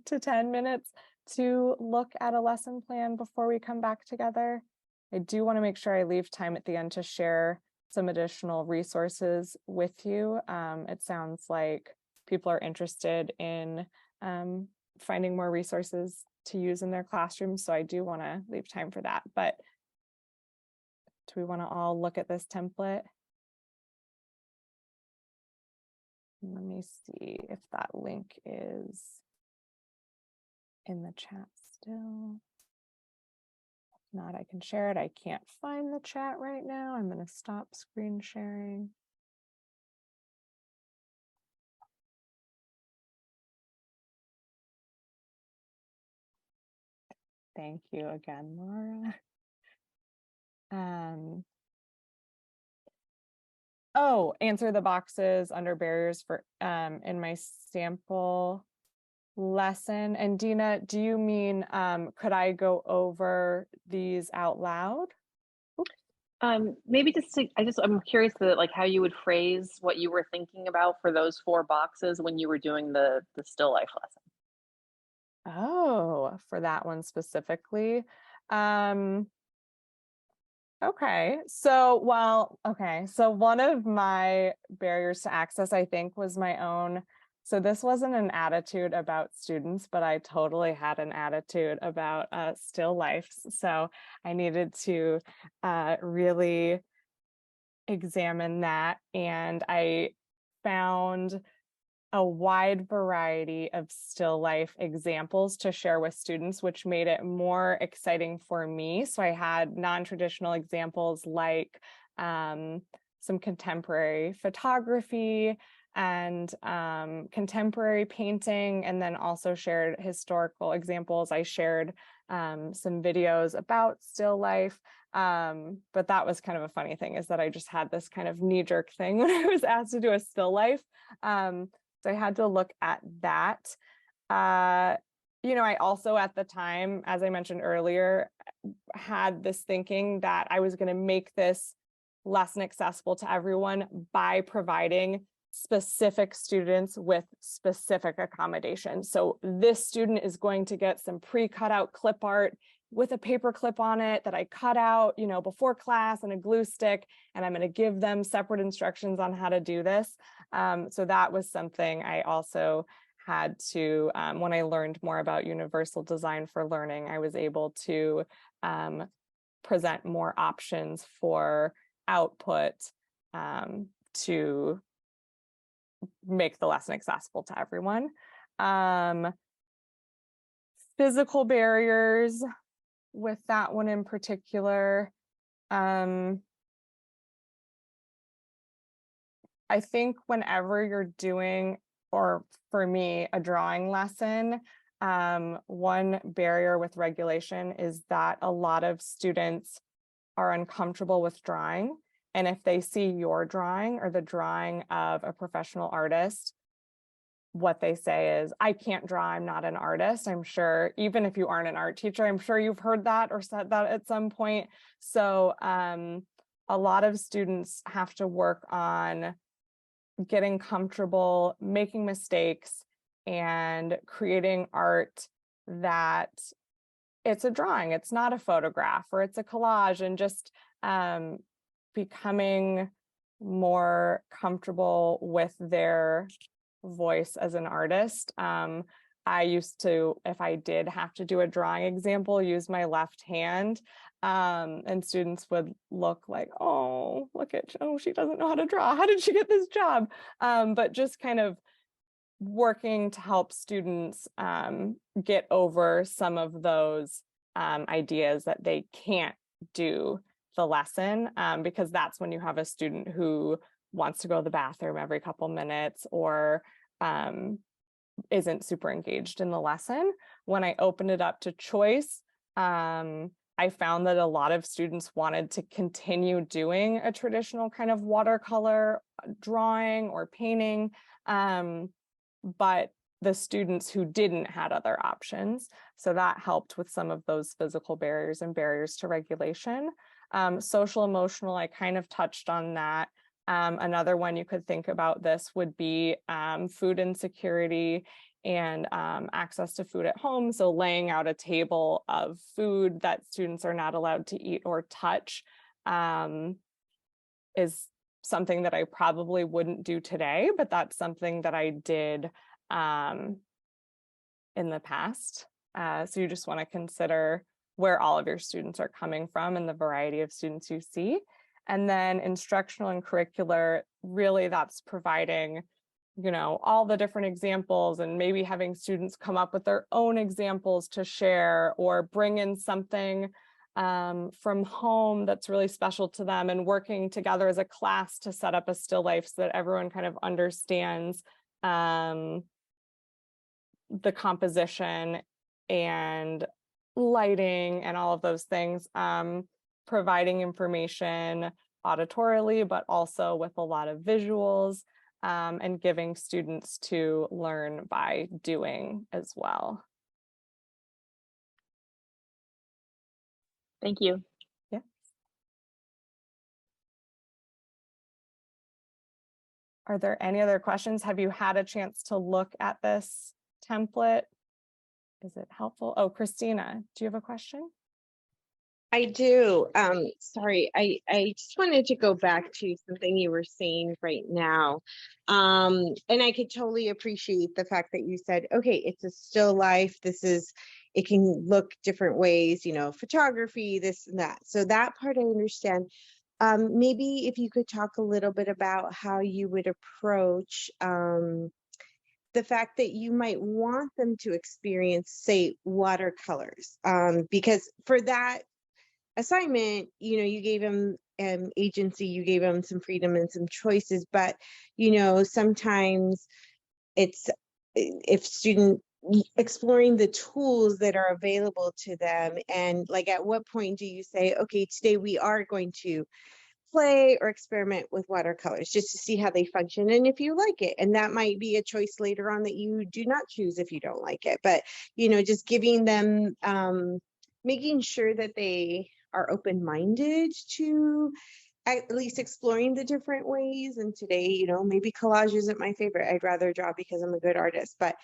to 10 minutes to look at a lesson plan before we come back together. I do want to make sure I leave time at the end to share some additional resources with you. It sounds like people are interested in finding more resources to use in their classrooms. So I do want to leave time for that. But do we want to all look at this template? Let me see if that link is in the chat still. If not, I can share it. I can't find the chat right now. I'm going to stop screen sharing. Thank you again, Laura. Oh, answer the boxes under barriers for in my sample lesson. And Dina, do you mean could I go over these out loud? Maybe just to, I'm curious to like how you would phrase what you were thinking about for those 4 boxes when you were doing the still life lesson. Oh, for that one specifically. Okay, so one of my barriers to access, I think, was my own. So this wasn't an attitude about students, but I totally had an attitude about still lifes. So I needed to really examine that, and I found a wide variety of still life examples to share with students, which made it more exciting for me. So I had non-traditional examples like some contemporary photography and contemporary painting, and then also shared historical examples. I shared some videos about still life. But that was kind of a funny thing, is that I just had this kind of knee-jerk thing when I was asked to do a still life. So I had to look at that. I also at the time, as I mentioned earlier, had this thinking that I was going to make this lesson accessible to everyone by providing specific students with specific accommodations. So this student is going to get some pre-cut out clip art with a paper clip on it that I cut out, before class, and a glue stick, and I'm going to give them separate instructions on how to do this. So that was something I also had to, when I learned more about universal design for learning, I was able to present more options for output to make the lesson accessible to everyone. Physical barriers with that one in particular. I think whenever you're doing, or for me, a drawing lesson, one barrier with regulation is that a lot of students are uncomfortable with drawing. And if they see your drawing or the drawing of a professional artist, what they say is, I can't draw, I'm not an artist. I'm sure, even if you aren't an art teacher, I'm sure you've heard that or said that at some point. So a lot of students have to work on getting comfortable, making mistakes, and creating art that it's a drawing, it's not a photograph, or it's a collage, and just becoming more comfortable with their voice as an artist. I used to, if I did have to do a drawing example, use my left hand, and students would look like, oh, she doesn't know how to draw. How did she get this job? But just kind of working to help students get over some of those ideas that they can't do the lesson, because that's when you have a student who wants to go to the bathroom every couple minutes, or isn't super engaged in the lesson. When I opened it up to choice, I found that a lot of students wanted to continue doing a traditional kind of watercolor drawing or painting, but the students who didn't had other options. So that helped with some of those physical barriers and barriers to regulation. Social emotional, I kind of touched on that. Another one you could think about this would be food insecurity and access to food at home. So laying out a table of food that students are not allowed to eat or touch is something that I probably wouldn't do today, but that's something that I did in the past. So you just want to consider where all of your students are coming from and the variety of students you see. And then instructional and curricular, really that's providing, you know, all the different examples and maybe having students come up with their own examples to share or bring in something from home that's really special to them, and working together as a class to set up a still life so that everyone kind of understands the composition and lighting and all of those things, providing information auditorily, but also with a lot of visuals, and giving students to learn by doing as well. Thank you. Yeah. Are there any other questions? Have you had a chance to look at this template? Is it helpful? Oh, Christina, do you have a question? I do. Sorry, I just wanted to go back to something you were saying right now. And I could totally appreciate the fact that you said, okay, it's a still life. It can look different ways, you know, photography, this and that. So that part I understand. Maybe if you could talk a little bit about how you would approach the fact that you might want them to experience, say, watercolors, because for that assignment, you know, you gave them agency, you gave them some freedom and some choices, but, you know, sometimes it's if student exploring the tools that are available to them, and like at what point do you say, okay, today we are going to play or experiment with watercolors just to see how they function and if you like it, and that might be a choice later on that you do not choose if you don't like it, but you know, just giving them making sure that they are open-minded to at least exploring the different ways. And today, you know, maybe collage isn't my favorite, I'd rather draw because I'm a good artist, but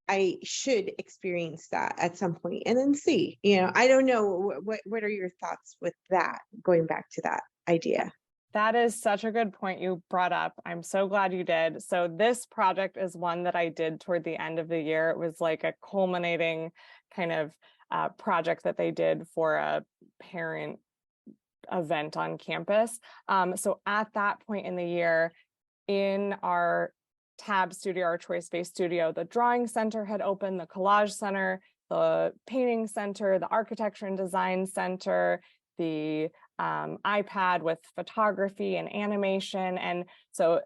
I should experience that at some point and then see, you know, I don't know, what are your thoughts with that, going back to that idea? That is such a good point you brought up. I'm so glad you did. So this project is one that I did toward the end of the year. It was like a culminating kind of project that they did for a parent event on campus. So at that point in the year, in our tab studio, our choice-based studio, the drawing center had opened, the collage center, the painting center, the architecture and design center, the iPad with photography and animation. And so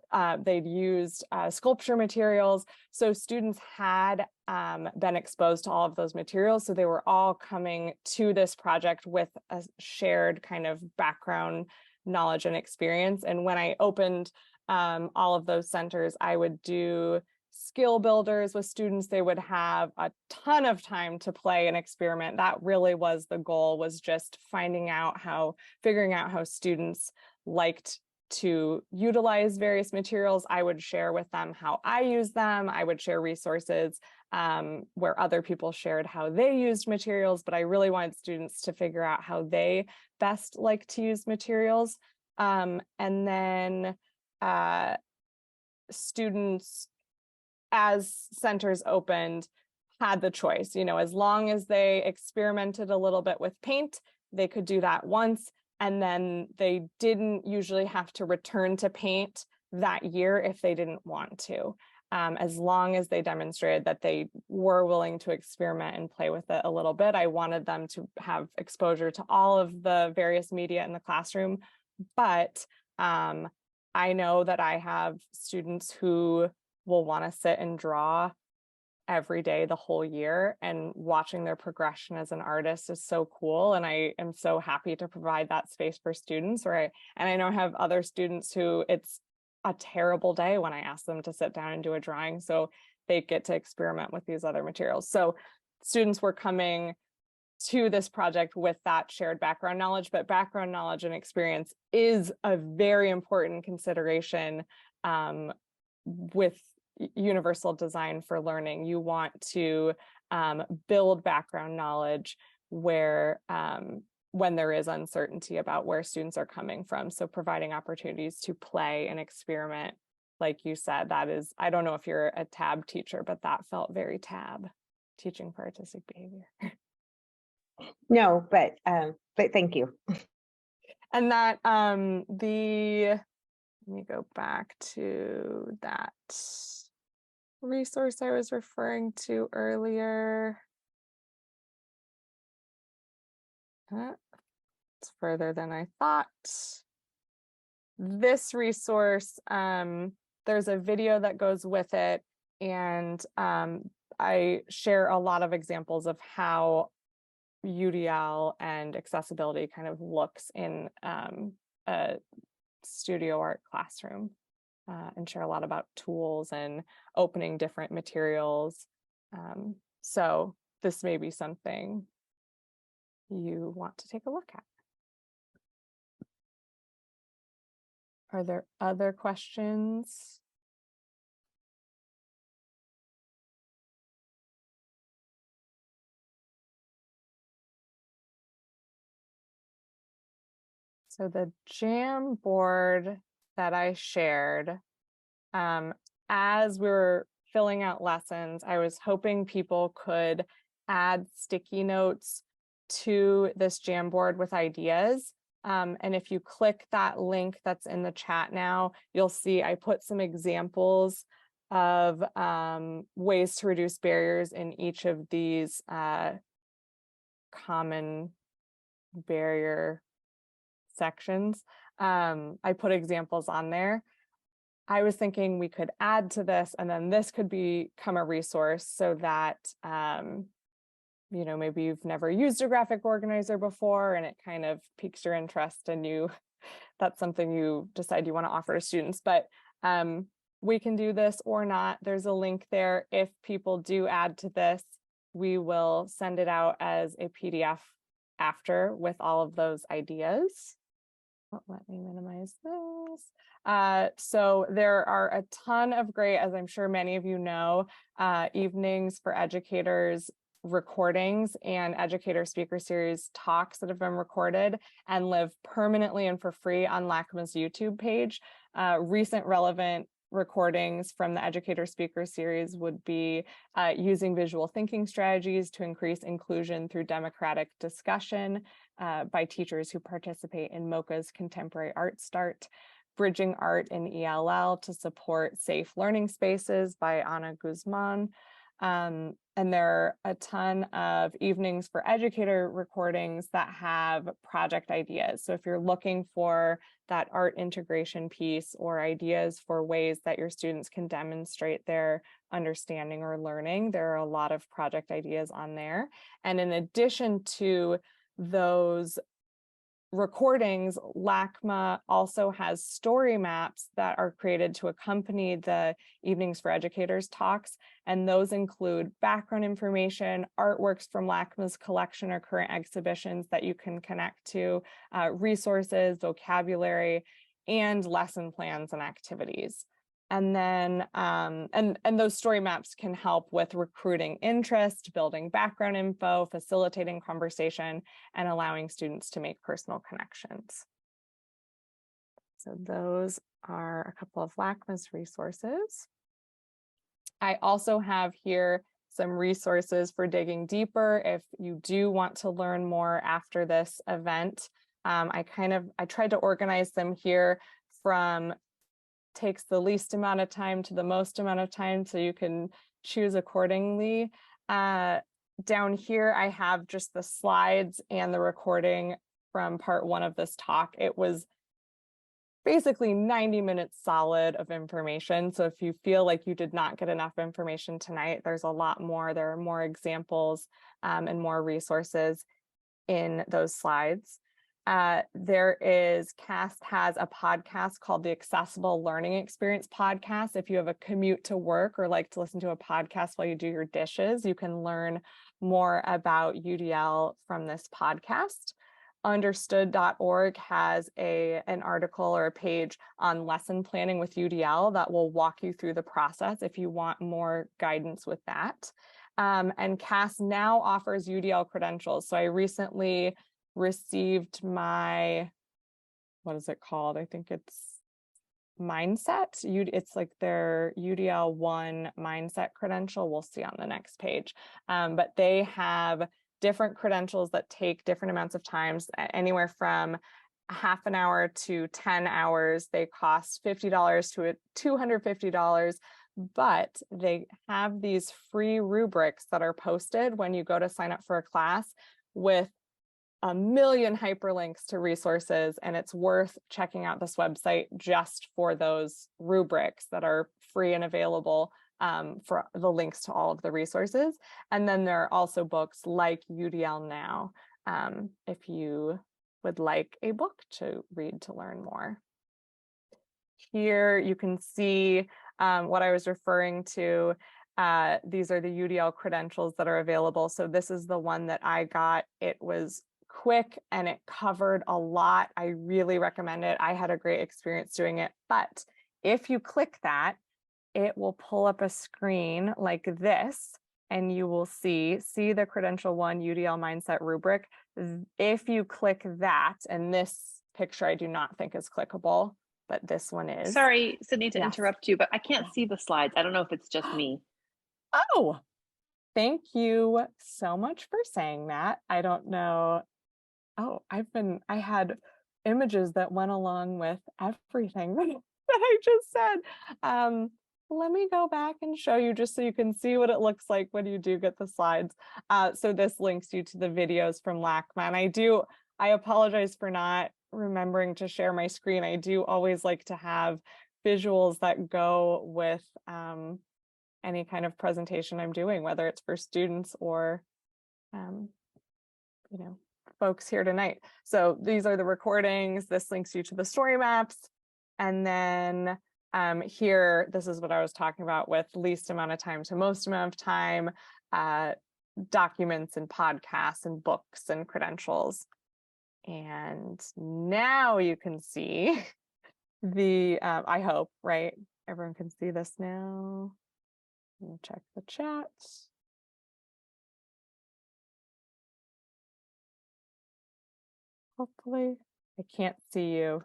they'd used sculpture materials. So students had been exposed to all of those materials. So they were all coming to this project with a shared kind of background knowledge and experience. And when I opened all of those centers, I would do skill builders with students. They would have a ton of time to play and experiment. That really was the goal, was just figuring out how students liked to utilize various materials. I would share with them how I use them. I would share resources where other people shared how they used materials, but I really wanted students to figure out how they best like to use materials. And then students, as centers opened, had the choice, you know, as long as they experimented a little bit with paint, they could do that once, and then they didn't usually have to return to paint that year if they didn't want to, as long as they demonstrated that they were willing to experiment and play with it a little bit. I wanted them to have exposure to all of the various media in the classroom, but I know that I have students who will want to sit and draw every day the whole year, and watching their progression as an artist is so cool. And I am so happy to provide that space for students. And I know I have other students who it's a terrible day when I ask them to sit down and do a drawing, so they get to experiment with these other materials. So students were coming to this project with that shared background knowledge, but background knowledge and experience is a very important consideration with universal design for learning. You want to build background knowledge where when there is uncertainty about where students are coming from. So providing opportunities to play and experiment, like you said, that is, I don't know if you're a tab teacher, but that felt very tab. teaching for artistic behavior. No, but thank you. And that let me go back to that resource I was referring to earlier. It's further than I thought. This resource, there's a video that goes with it, and I share a lot of examples of how UDL and accessibility kind of looks in a studio art classroom, and share a lot about tools and opening different materials. So this may be something you want to take a look at. Are there other questions? So the Jamboard that I shared, as we were filling out lessons, I was hoping people could add sticky notes to this Jamboard with ideas. And if you click that link that's in the chat now, you'll see I put some examples of ways to reduce barriers in each of these common barrier sections. I put examples on there. I was thinking we could add to this, and then this could become a resource so that maybe you've never used a graphic organizer before and it kind of piques your interest and that's something you decide you want to offer to students. But we can do this or not. There's a link there. If people do add to this, we will send it out as a PDF after with all of those ideas. Let me minimize this. So there are a ton of great, as I'm sure many of you know, evenings for educators recordings and educator speaker series talks that have been recorded and live permanently and for free on LACMA's YouTube page. Recent relevant recordings from the educator speaker series would be using visual thinking strategies to increase inclusion through democratic discussion by teachers who participate in MOCA's Contemporary Art Start, bridging art in ELL to support safe learning spaces by Ana Guzman. And there are a ton of evenings for educator recordings that have project ideas. So if you're looking for that art integration piece or ideas for ways that your students can demonstrate their understanding or learning, there are a lot of project ideas on there. And in addition to those recordings, LACMA also has story maps that are created to accompany the Evenings for Educators talks, and those include background information, artworks from LACMA's collection or current exhibitions that you can connect to, resources, vocabulary, and lesson plans and activities. And then, and those story maps can help with recruiting interest, building background info, facilitating conversation, and allowing students to make personal connections. So those are a couple of LACMA's resources. I also have here some resources for digging deeper if you do want to learn more after this event. I tried to organize them here from takes the least amount of time to the most amount of time, so you can choose accordingly. Down here, I have just the slides and the recording from part 1 of this talk. It was basically 90 minutes solid of information. So if you feel like you did not get enough information tonight, there's a lot more. There are more examples and more resources in those slides. CAST has a podcast called the Accessible Learning Experience Podcast. If you have a commute to work or like to listen to a podcast while you do your dishes, you can learn more about UDL from this podcast. Understood.org has an article or a page on lesson planning with UDL that will walk you through the process if you want more guidance with that. And CAST now offers UDL credentials. So I recently received my, what is it called? I think it's mindset. It's like their UDL 1 mindset credential. We'll see on the next page. But they have different credentials that take different amounts of times, anywhere from half an hour to 10 hours. They cost $50 to $250, but they have these free rubrics that are posted when you go to sign up for a class with a million hyperlinks to resources, and it's worth checking out this website just for those rubrics that are free and available, for the links to all of the resources. And then there are also books like UDL Now, if you would like a book to read to learn more. Here you can see what I was referring to. These are the UDL credentials that are available. So this is the one that I got. It was quick and it covered a lot. I really recommend it. I had a great experience doing it. But if you click that, it will pull up a screen like this, and you will see the Credential 1 UDL Mindset rubric. If you click that, and this picture I do not think is clickable, but this one is. Sorry, Sydney, to Yes. interrupt you, but I can't see the slides. I don't know if it's just me. Oh, thank you so much for saying that. I don't know. Oh, I had images that went along with everything that I just said. Let me go back and show you just so you can see what it looks like when you do get the slides. So this links you to the videos from LACMA. And I apologize for not remembering to share my screen. I do always like to have visuals that go with any kind of presentation I'm doing, whether it's for students or, folks here tonight. So these are the recordings. This links you to the story maps. And then here, this is what I was talking about with least amount of time to most amount of time, documents and podcasts and books and credentials. And now you can see the, I hope, right? Everyone can see this now. Let me check the chat. Hopefully, I can't see you.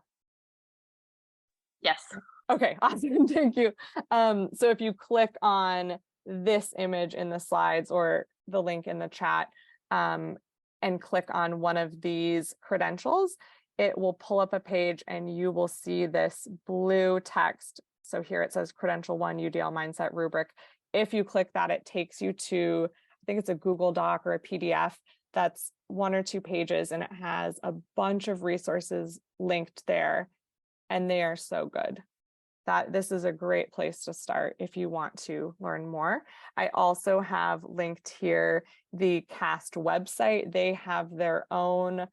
Yes. Okay, awesome, thank you. So if you click on this image in the slides or the link in the chat, and click on one of these credentials, it will pull up a page and you will see this blue text. So here it says Credential 1 UDL Mindset Rubric. If you click that, it takes you to, I think it's a Google Doc or a PDF that's 1 or 2 pages, and it has a bunch of resources linked there, and they are so good. This is a great place to start if you want to learn more. I also have linked here the CAST website. They have their own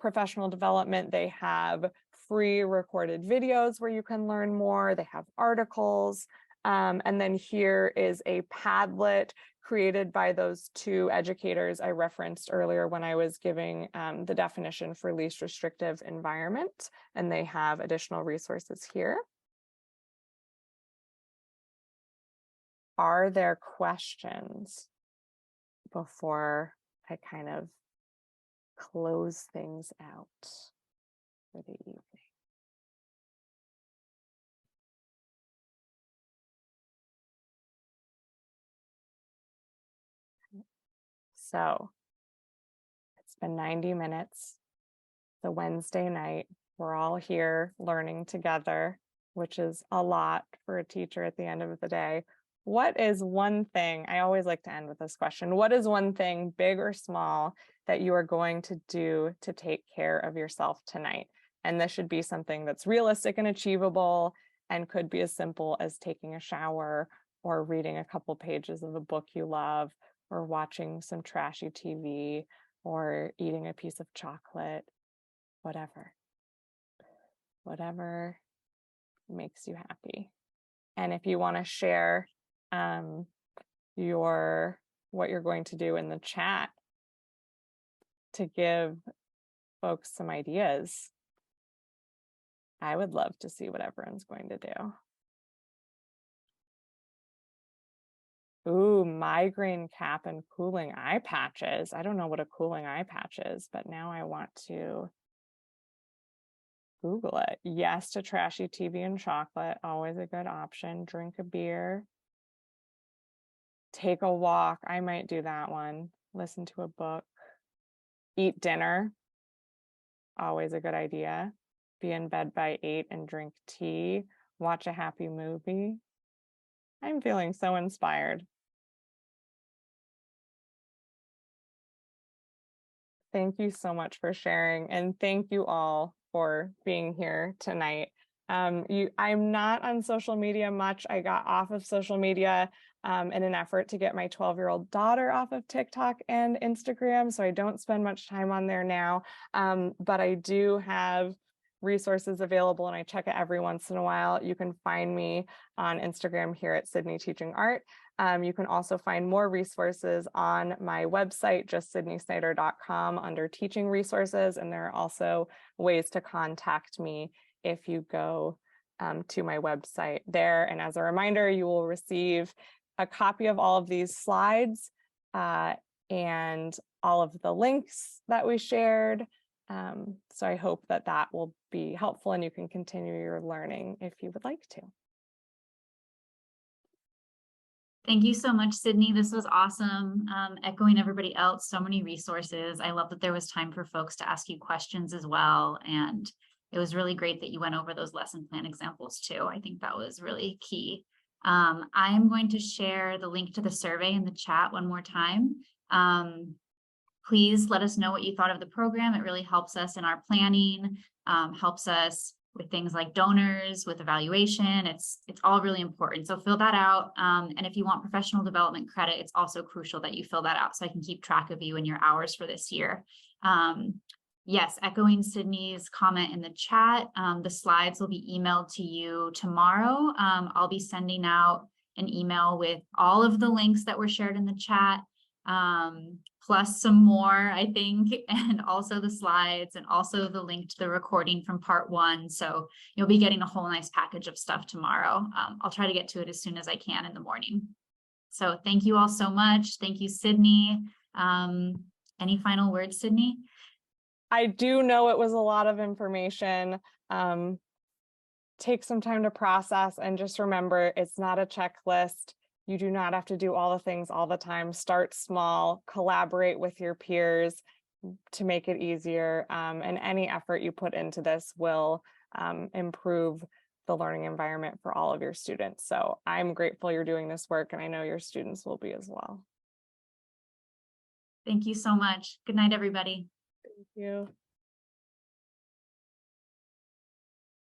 professional development. They have free recorded videos where you can learn more. They have articles. And then here is a Padlet created by those 2 educators I referenced earlier when I was giving the definition for least restrictive environment. And they have additional resources here. Are there questions before I kind of close things out for the evening? So it's been 90 minutes. The Wednesday night, we're all here learning together, which is a lot for a teacher at the end of the day. What is one thing, I always like to end with this question, what is one thing, big or small, that you are going to do to take care of yourself tonight? And this should be something that's realistic and achievable, and could be as simple as taking a shower or reading a couple pages of a book you love, or watching some trashy TV, or eating a piece of chocolate, whatever makes you happy. And if you want to share what you're going to do in the chat to give folks some ideas, I would love to see what everyone's going to do. Ooh, migraine cap and cooling eye patches. I don't know what a cooling eye patch is, but now I want to Google it. Yes to trashy TV and chocolate, always a good option. Drink a beer. Take a walk. I might do that one. Listen to a book. Eat dinner. Always a good idea. Be in bed by 8 and drink tea. Watch a happy movie. I'm feeling so inspired. Thank you so much for sharing, and thank you all for being here tonight. I'm not on social media much. I got off of social media in an effort to get my 12-year-old daughter off of TikTok and Instagram, so I don't spend much time on there now, but I do have resources available and I check it every once in a while. You can find me on Instagram here at Sydney Teaching Art. You can also find more resources on my website, just sydneysnyder.com, under teaching resources. And there are also ways to contact me if you go to my website there. And as a reminder, you will receive a copy of all of these slides and all of the links that we shared. So I hope that that will be helpful and you can continue your learning if you would like to. Thank you so much, Sydney. This was awesome. Echoing everybody else, so many resources. I love that there was time for folks to ask you questions as well. And it was really great that you went over those lesson plan examples too. I think that was really key. I'm going to share the link to the survey in the chat one more time. Please let us know what you thought of the program. It really helps us in our planning, helps us with things like donors, with evaluation. It's all really important. So fill that out. And if you want professional development credit, it's also crucial that you fill that out so I can keep track of you and your hours for this year. Yes, echoing Sydney's comment in the chat, the slides will be emailed to you tomorrow. I'll be sending out an email with all of the links that were shared in the chat, plus some more, I think, and also the slides and also the link to the recording from part 1. So you'll be getting a whole nice package of stuff tomorrow. I'll try to get to it as soon as I can in the morning. So thank you all so much. Thank you, Sydney. Any final words, Sydney? I do know it was a lot of information. Take some time to process and just remember, it's not a checklist. You do not have to do all the things all the time. Start small, collaborate with your peers to make it easier. And any effort you put into this will improve the learning environment for all of your students. So I'm grateful you're doing this work, and I know your students will be as well. Thank you so much. Good night, everybody. Thank you.